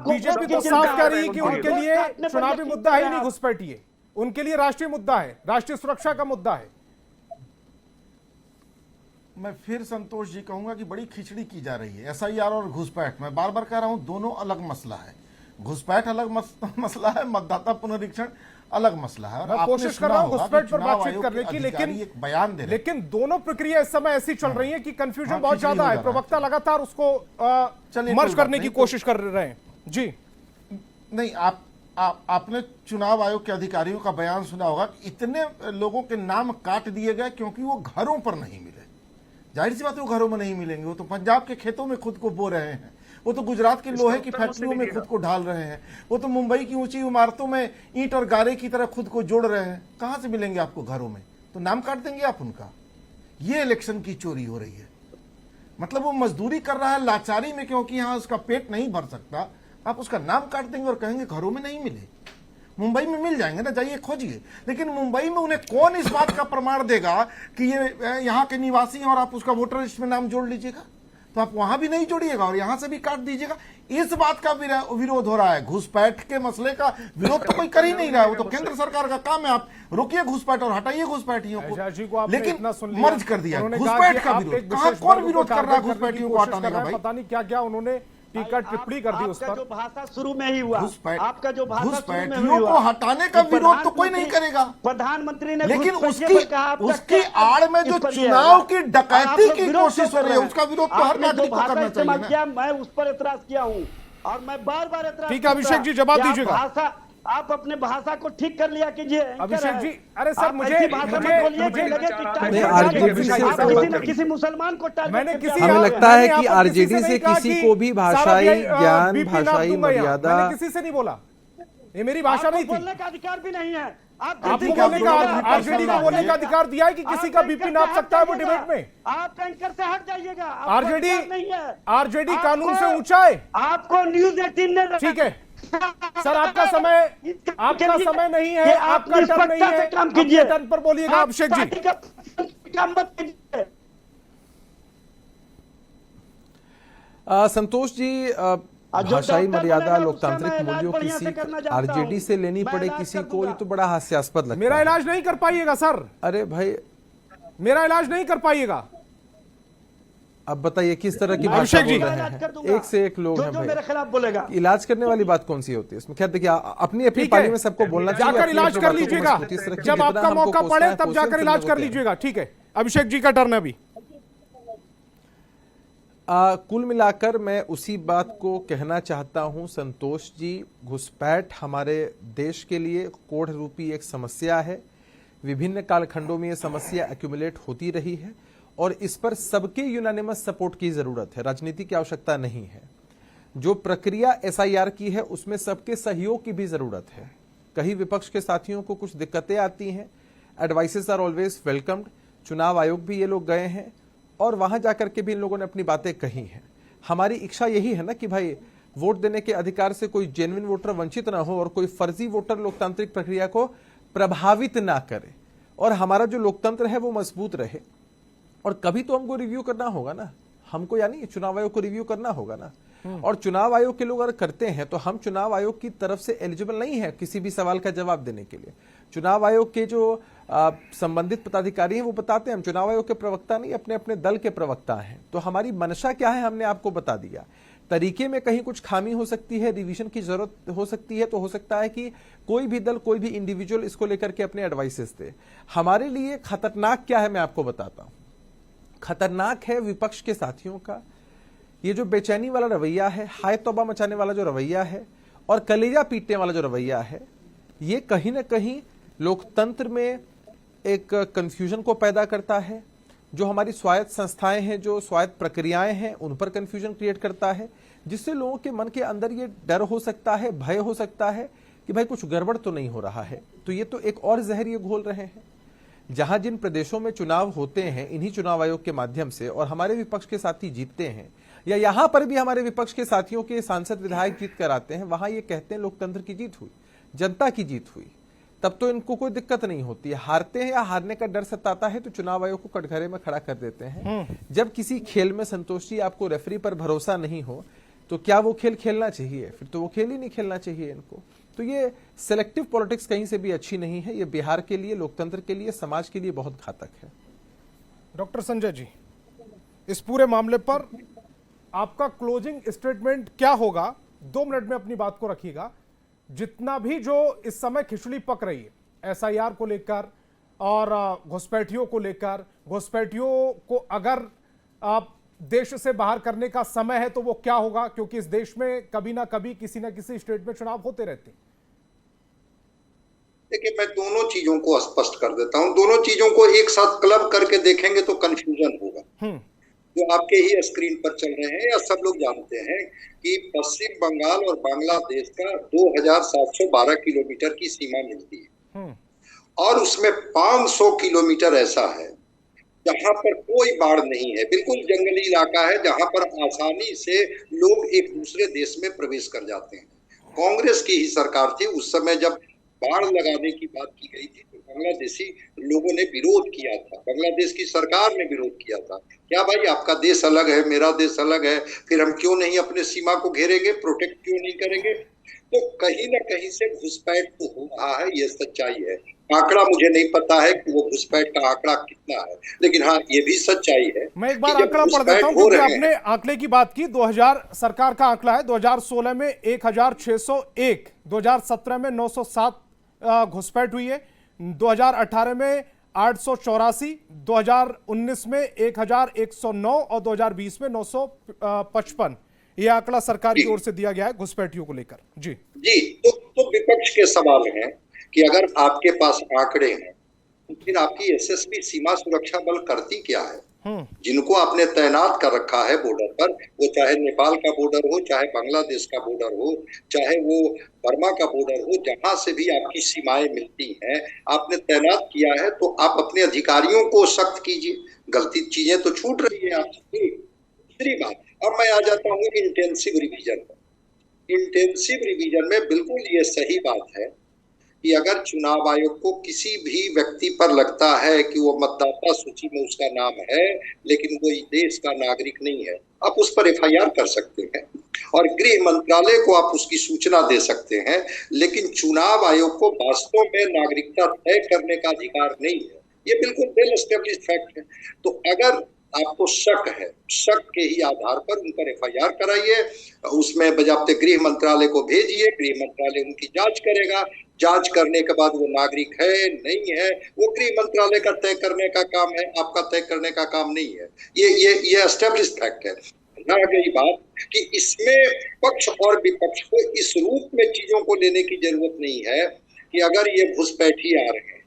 बीजेपी तो साफ कह रही है कि उनके लिए चुनावी मुद्दा ही नहीं घुसपैठिए, उनके लिए राष्ट्रीय मुद्दा है, राष्ट्रीय सुरक्षा का मुद्दा है। मैं फिर संतोष जी कहूंगा कि बड़ी खिचड़ी की जा रही है। एसआईआर और घुसपैठ, मैं बार बार कह रहा हूं, दोनों अलग मसला है। घुसपैठ अलग मसला है, मतदाता पुनरीक्षण अलग मसला है। मैं कोशिश कर रहा हूं घुसपैठ पर बातचीत करने की, लेकिन दोनों प्रक्रिया इस समय ऐसी चल रही है कि कंफ्यूजन बहुत ज्यादा है। प्रवक्ता लगातार उसको मर्ज करने की कोशिश कर रहे हैं। जी नहीं, आपने चुनाव आयोग के अधिकारियों का बयान सुना होगा कि इतने लोगों के नाम काट दिए गए क्योंकि वो घरों पर नहीं मिले। जाहिर सी बात है वो घरों में नहीं मिलेंगे, वो तो पंजाब के खेतों में खुद को बो रहे हैं, वो तो गुजरात के लोहे की फैक्ट्रियों में खुद को ढाल रहे हैं, वो तो मुंबई की ऊंची इमारतों में ईंट और गारे की तरह खुद को जोड़ रहे हैं। कहां से मिलेंगे आपको घरों में? तो नाम काट देंगे आप उनका। ये इलेक्शन की चोरी हो रही है। मतलब वो मजदूरी कर रहा है लाचारी में, क्योंकि यहां उसका पेट नहीं भर सकता, आप उसका नाम काट देंगे और कहेंगे घरों में नहीं मिले। मुंबई में मिल जाएंगे ना, जाइए खोजिए। लेकिन मुंबई में उन्हें कौन इस बात का प्रमाण देगा कि ये यहाँ के निवासी हैं और आप उसका वोटर लिस्ट में नाम जोड़ लीजिएगा? तो आप वहां भी नहीं जोड़िएगा और यहां से भी काट दीजिएगा। इस बात का विरोध हो रहा है। घुसपैठ के मसले का विरोध तो कोई कर ही नहीं रहा है, वो तो केंद्र सरकार का काम है। आप रोकिए घुसपैठ और हटाइए घुसपैठियों को, लेकिन मर्ज कर दिया घुसपैठ का विरोध। कहां कौन विरोध कर रहा है घुसपैठियों को हटाने का? भाई पता नहीं क्या क्या उन्होंने टीका टिप्पणी कर दी उस पर। जो भाषा शुरू में ही हुआ, आपका जो भाषा शुरू में हुआ, को हटाने का विरोध तो कोई नहीं करेगा। प्रधानमंत्री ने लेकिन उसकी आड़ में जो चुनाव की डकैती की कोशिश हो रही है उसका विरोध तो हर नागरिक को करना चाहिए। मैं उस पर एतराज किया हूँ और मैं बार बार एतराज। ठीक है अभिषेक जी, जवाब दीजिएगा। आप अपने भाषा को ठीक कर लिया कीजिए अभिषेक जी। अरे सर मुझे किसी मुसलमान को हमें लगता है कि आरजेडी से किसी को भी भाषाई ज्ञान, भाषाई मर्यादा, किसी से नहीं बोला, ये मेरी भाषा नहीं थी। बोलने का अधिकार भी नहीं है आपको बोलने का, आरजेडी को बोलने का अधिकार दिया है कि किसी का बीपी नाप सकता है वो डिबेट में। आप एंकर से हट जाइएगा। आरजेडी कानून से ऊंचा है। आपको न्यूज 18 ने, ठीक है सर, आपका समय नहीं है, आपका टर्न नहीं है, काम कीजिए। टर्न पर बोलिएगा अभिषेक जी। संतोष जी, भाषाई मर्यादा, लोकतांत्रिक मूल्यों की सीख आरजेडी से लेनी पड़े किसी को, ये तो बड़ा हास्यास्पद लगता है। मेरा इलाज नहीं कर पाइएगा सर। अरे भाई, मेरा इलाज नहीं कर पाइएगा। अब बताइए किस तरह की भाषा बोल रहे हैं? एक से एक लोग हैं भाई, मेरे खिलाफ बोलेगा। इलाज करने वाली बात कौन सी होती है इसमें? खैर देखिए, अपनी अपनी पारी में सबको बोलना चाहिए। जाकर इलाज कर लीजिएगा, जब आपका मौका पड़े तब जाकर इलाज कर लीजिएगा। ठीक है अभिषेक जी का टर्न है अभी। कुल मिलाकर मैं उसी बात को कहना चाहता हूं संतोष जी, घुसपैठ हमारे देश के लिए कोढ़ रूपी एक समस्या है। विभिन्न कालखंडों में यह समस्या एक्यूमुलेट होती रही है और इस पर सबके यूनानिमस सपोर्ट की जरूरत है, राजनीति की आवश्यकता नहीं है। जो प्रक्रिया एसआईआर की है उसमें सबके सहयोग की भी जरूरत है। कहीं विपक्ष के साथियों को कुछ दिक्कतें आती हैं, एडवाइसेस आर ऑलवेज वेलकम्ड। चुनाव आयोग भी ये लोग गए हैं और वहां जाकर के भी इन लोगों ने अपनी बातें कही हैं। हमारी इच्छा यही है ना कि भाई वोट देने के अधिकार से कोई जेन्युइन वोटर वंचित ना हो और कोई फर्जी वोटर लोकतांत्रिक प्रक्रिया को प्रभावित ना करे। और हमारा जो लोकतंत्र है वो मजबूत रहे। और कभी तो हमको रिव्यू करना होगा ना, हमको यानी चुनाव आयोग को रिव्यू करना होगा ना। और चुनाव आयोग के लोग अगर करते हैं तो हम चुनाव आयोग की तरफ से एलिजिबल नहीं है किसी भी सवाल का जवाब देने के लिए। चुनाव आयोग के जो संबंधित पदाधिकारी हैं वो बताते हैं, हम चुनाव आयोग के प्रवक्ता नहीं, अपने अपने दल के प्रवक्ता हैं। तो हमारी मंशा क्या है हमने आपको बता दिया। तरीके में कहीं कुछ खामी हो सकती है, रिवीजन की जरूरत हो सकती है, तो हो सकता है कि कोई भी दल, कोई भी इंडिविजुअल इसको लेकर के अपने एडवाइसेस दे। हमारे लिए खतरनाक क्या है मैं आपको बताता हूं। खतरनाक है विपक्ष के साथियों का ये जो बेचैनी वाला रवैया है, हाय तौबा मचाने वाला जो रवैया है और कलेजा पीटने वाला जो रवैया है, ये कहीं ना कहीं लोकतंत्र में एक कंफ्यूजन को पैदा करता है। जो हमारी स्वायत्त संस्थाएं हैं, जो स्वायत्त प्रक्रियाएं हैं, उन पर कंफ्यूजन क्रिएट करता है, जिससे लोगों के मन के अंदर ये डर हो सकता है, भय हो सकता है कि भाई कुछ गड़बड़ तो नहीं हो रहा है। तो ये तो एक और जहर ये घोल रहे हैं। जहां जिन प्रदेशों में चुनाव होते हैं इन्हीं चुनाव आयोग के माध्यम से और हमारे विपक्ष के साथी जीतते हैं, या यहां पर भी हमारे विपक्ष के साथियों के सांसद विधायक जीत कर आते हैं, वहां ये कहते हैं लोकतंत्र की जीत हुई, जनता की जीत हुई, तब तो इनको कोई दिक्कत नहीं होती है। हारते हैं या हारने का डर सताता है तो चुनाव आयोग को कटघरे में खड़ा कर देते हैं। जब किसी खेल में संतोषी आपको रेफरी पर भरोसा नहीं हो तो क्या वो खेल खेलना चाहिए? फिर तो वो खेल ही नहीं खेलना चाहिए इनको। तो ये सिलेक्टिव पॉलिटिक्स कहीं से भी अच्छी नहीं है। ये बिहार के लिए, लोकतंत्र के लिए, समाज के लिए बहुत घातक है। डॉक्टर संजय जी, इस पूरे मामले पर आपका क्लोजिंग स्टेटमेंट क्या होगा? 2 मिनट में अपनी बात को रखिएगा। जितना भी जो इस समय खिचड़ी पक रही है एसआईआर को लेकर और घुसपैठियों को लेकर, घुसपैठियों को अगर आप देश से बाहर करने का समय है तो वो क्या होगा? क्योंकि इस देश में कभी ना कभी किसी ना किसी स्टेट में चुनाव होते रहते हैं। देखिए, मैं दोनों चीजों को स्पष्ट कर देता हूं। दोनों चीजों को एक साथ क्लब करके देखेंगे तो कंफ्यूजन होगा। जो आपके ही स्क्रीन पर चल रहे हैं या सब लोग जानते हैं कि पश्चिम बंगाल और बांग्लादेश का 2712 किलोमीटर की सीमा मिलती है और उसमें 500 किलोमीटर ऐसा है जहां पर कोई बाढ़ नहीं है, बिल्कुल जंगली इलाका है जहां पर आसानी से लोग एक दूसरे देश में प्रवेश कर जाते हैं। कांग्रेस की ही सरकार थी उस समय जब बाढ़ लगाने की बात की गई थी तो बांग्लादेशी लोगों ने विरोध किया था, बांग्लादेश की सरकार ने विरोध किया था। क्या भाई, आपका देश अलग है, मेरा देश अलग है, फिर हम क्यों नहीं अपने सीमा को घेरेंगे, प्रोटेक्ट क्यों नहीं करेंगे? तो कहीं ना कहीं से घुसपैठ तो हो रहा है, ये सच्चाई है। आंकड़ा मुझे नहीं पता है कि वो घुसपैठ का आंकड़ा कितना है, लेकिन हाँ ये भी सच्चाई है। मैं एक बार आंकड़ा पढ़ देता हूं क्योंकि आपने आंकड़े की बात की। 2000 सरकार का आंकड़ा है, 2016 में 1601, 2017 में 907 घुसपैठ हुई है, 2018 में 884, 2019 में 1109 और 2020 में 955। ये आंकड़ा सरकार की ओर से दिया गया है घुसपैठियों को लेकर। जी तो विपक्ष के सवाल हैं कि अगर आपके पास आंकड़े हैं तो फिर आपकी एसएसबी सीमा सुरक्षा बल करती क्या है? जिनको आपने तैनात कर रखा है बॉर्डर पर, वो चाहे नेपाल का बॉर्डर हो, चाहे बांग्लादेश का बॉर्डर हो, चाहे वो बर्मा का बॉर्डर हो, जहां से भी आपकी सीमाएं मिलती हैं, आपने तैनात किया है तो आप अपने अधिकारियों को सख्त कीजिए। गलती चीजें तो छूट रही है आपसे। दूसरी बात, अब मैं आ जाता हूँ इंटेंसिव रिवीजन पर। इंटेंसिव रिवीजन में बिल्कुल ये सही बात है कि अगर चुनाव आयोग को किसी भी व्यक्ति पर लगता है कि वो मतदाता सूची में उसका नाम है लेकिन वो देश का नागरिक नहीं है, आप उस पर एफआईआर कर सकते हैं और गृह मंत्रालय को आप उसकी सूचना दे सकते हैं। लेकिन चुनाव आयोग को वास्तव में नागरिकता तय करने का अधिकार नहीं है। ये बिल्कुल वेल एस्टेब्लिश्ड फैक्ट है। तो अगर आपको शक है, शक के ही आधार पर उन पर एफआईआर कराइए, उसमें बजाते गृह मंत्रालय को भेजिए, गृह मंत्रालय उनकी जांच करेगा। जांच करने के बाद वो नागरिक है नहीं है वो गृह मंत्रालय का तय करने का काम है, आपका तय करने का काम नहीं है। ये एस्टेब्लिश्ड फैक्ट है। रह गई बात कि इसमें पक्ष और विपक्ष को इस रूप में चीजों को लेने की जरूरत नहीं है कि अगर ये घुसपैठी आ रहे हैं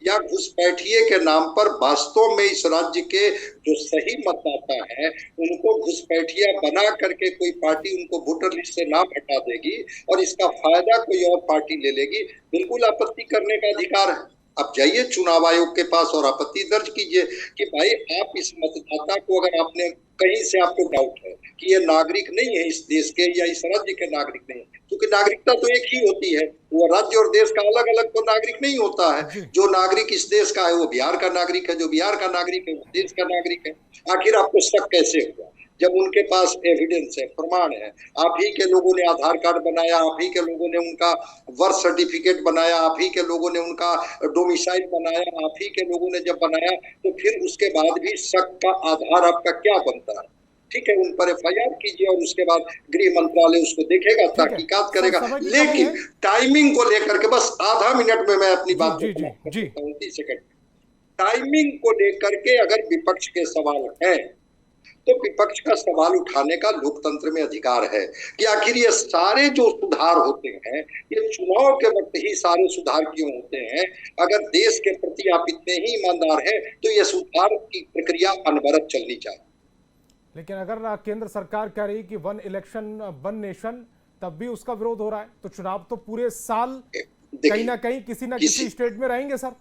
या घुसपैठिए के नाम पर वास्तव में इस राज्य के जो सही मतदाता हैं उनको घुसपैठिया बना करके कोई पार्टी उनको वोटर लिस्ट से नाम हटा देगी और इसका फायदा कोई और पार्टी ले लेगी, बिल्कुल आपत्ति करने का अधिकार है। अब जाइए चुनाव आयोग के पास और आपत्ति दर्ज कीजिए कि भाई आप इस मतदाता को, अगर आपने कहीं से आपको डाउट है कि ये नागरिक नहीं है इस देश के या इस राज्य के नागरिक नहीं है, क्योंकि नागरिकता तो एक ही होती है, वो राज्य और देश का अलग अलग तो नागरिक नहीं होता है। जो नागरिक इस देश का है वो बिहार का नागरिक है, जो बिहार का नागरिक है वो देश का नागरिक है। आखिर आपको शक कैसे हुआ जब उनके पास एविडेंस है, प्रमाण है? आप ही के लोगों ने आधार कार्ड बनाया, आप ही के लोगों ने उनका बर्थ सर्टिफिकेट बनाया, आप ही के लोगों ने उनका डोमिसाइल बनाया, आप ही के लोगों ने जब बनाया, तो फिर उसके बाद भी शक का आधार आपका क्या बनता है? ठीक है, उन पर एफआईआर कीजिए और उसके बाद गृह मंत्रालय उसको देखेगा, तहकीकात करेगा। लेकिन टाइमिंग को लेकर के बस आधा मिनट में मैं अपनी बात 29 सेकंड, टाइमिंग को लेकर के अगर विपक्ष के सवाल है तो विपक्ष का सवाल उठाने का लोकतंत्र में अधिकार है कि आखिर ये सारे जो सुधार होते हैं ये चुनाव के वक्त ही सारे सुधार क्यों होते हैं? अगर देश के प्रति आप इतने ही ईमानदार हैं तो ये सुधार की प्रक्रिया अनवरत चलनी चाहिए। लेकिन अगर केंद्र सरकार कह रही कि वन इलेक्शन वन नेशन, तब भी उसका विरोध हो रहा है, तो चुनाव तो पूरे साल कहीं ना कहीं किसी ना किसी स्टेट में रहेंगे सर।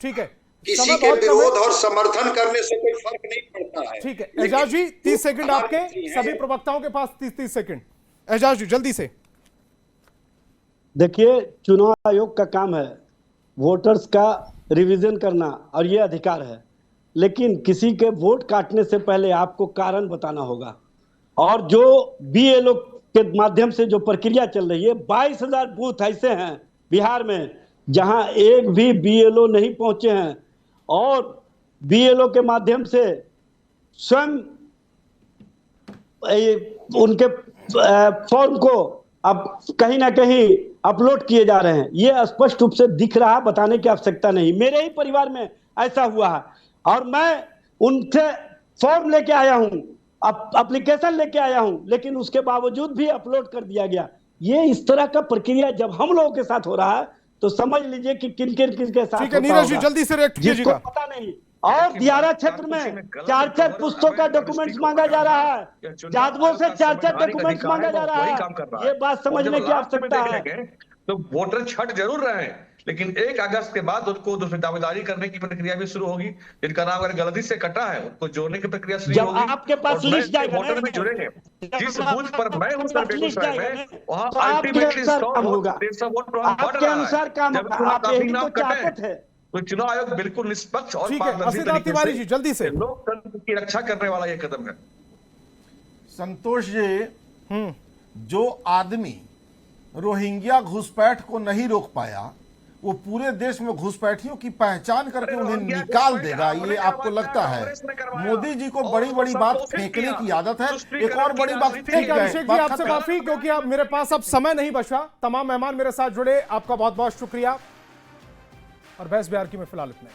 ठीक है, किसी के विरोध और समर्थन करने से कोई फर्क नहीं पड़ता है। ठीक है एजाज जी, 30 सेकंड आपके, सभी प्रवक्ताओं के पास 30 सेकंड। एजाज जी जल्दी से। देखिए, चुनाव आयोग का काम है वोटर्स का रिवीजन करना और ये अधिकार है, लेकिन किसी के वोट काटने से पहले आपको कारण बताना होगा। और जो बीएलओ के माध्यम से जो प्रक्रिया चल रही है, 22,000 बूथ ऐसे हैं बिहार में जहां एक भी बीएलओ नहीं पहुंचे हैं, और बीएलओ के माध्यम से स्वयं उनके फॉर्म को अब कहीं ना कहीं अपलोड किए जा रहे हैं। ये स्पष्ट रूप से दिख रहा, बताने की आवश्यकता नहीं। मेरे ही परिवार में ऐसा हुआ है और मैं उनसे फॉर्म लेके आया हूं, एप्लीकेशन लेके आया हूं, लेकिन उसके बावजूद भी अपलोड कर दिया गया। ये इस तरह का प्रक्रिया जब हम लोगों के साथ हो रहा है तो समझ लीजिए कि किन के साथ। ठीक है नीरज जी, जल्दी से रिएक्ट कीजिएगा। पता नहीं। और दियारा क्षेत्र में 4 पुस्तकों का डॉक्यूमेंट्स मांगा जा रहा है, जादवों से 4 डॉक्यूमेंट्स मांगा जा रहा है। ये बात समझने की आवश्यकता है। तो वोटर छट जरूर रहे हैं, लेकिन 1 अगस्त के बाद उनको दावेदारी करने की प्रक्रिया भी शुरू होगी। जिनका नाम अगर गलती से कटा है उनको जोड़ने की प्रक्रिया शुरू होगी। जब आपके पास लिस्ट जाएगा, वोटर भी जुड़ेंगे। जिस बूथ पर मैं हूं सर बेगूसराय में, वहां तो अल्टीमेटली 100 होगा, 150 वोट बढ़ रहा आपके अनुसार काम होगा। आप यही तो चाहते थे। तो चुनाव आयोग बिल्कुल निष्पक्ष और पारदर्शी तिवारी जी जल्दी से, लोकतंत्र की रक्षा करने वाला यह कदम है। संतोष जी, जो आदमी रोहिंग्या घुसपैठ को नहीं रोक पाया, वो पूरे देश में घुसपैठियों की पहचान करके उन्हें निकाल देगा, ये आपको लगता है? मोदी जी को बड़ी बड़ी बात फेंकने की आदत है। एक और बड़ी बात फेंक गए। अभिषेक जी आपसे माफी, क्योंकि अब मेरे पास अब समय नहीं बचा। तमाम मेहमान मेरे साथ जुड़े, आपका बहुत बहुत शुक्रिया। और बहस बिहार की में फिलहाल इतना।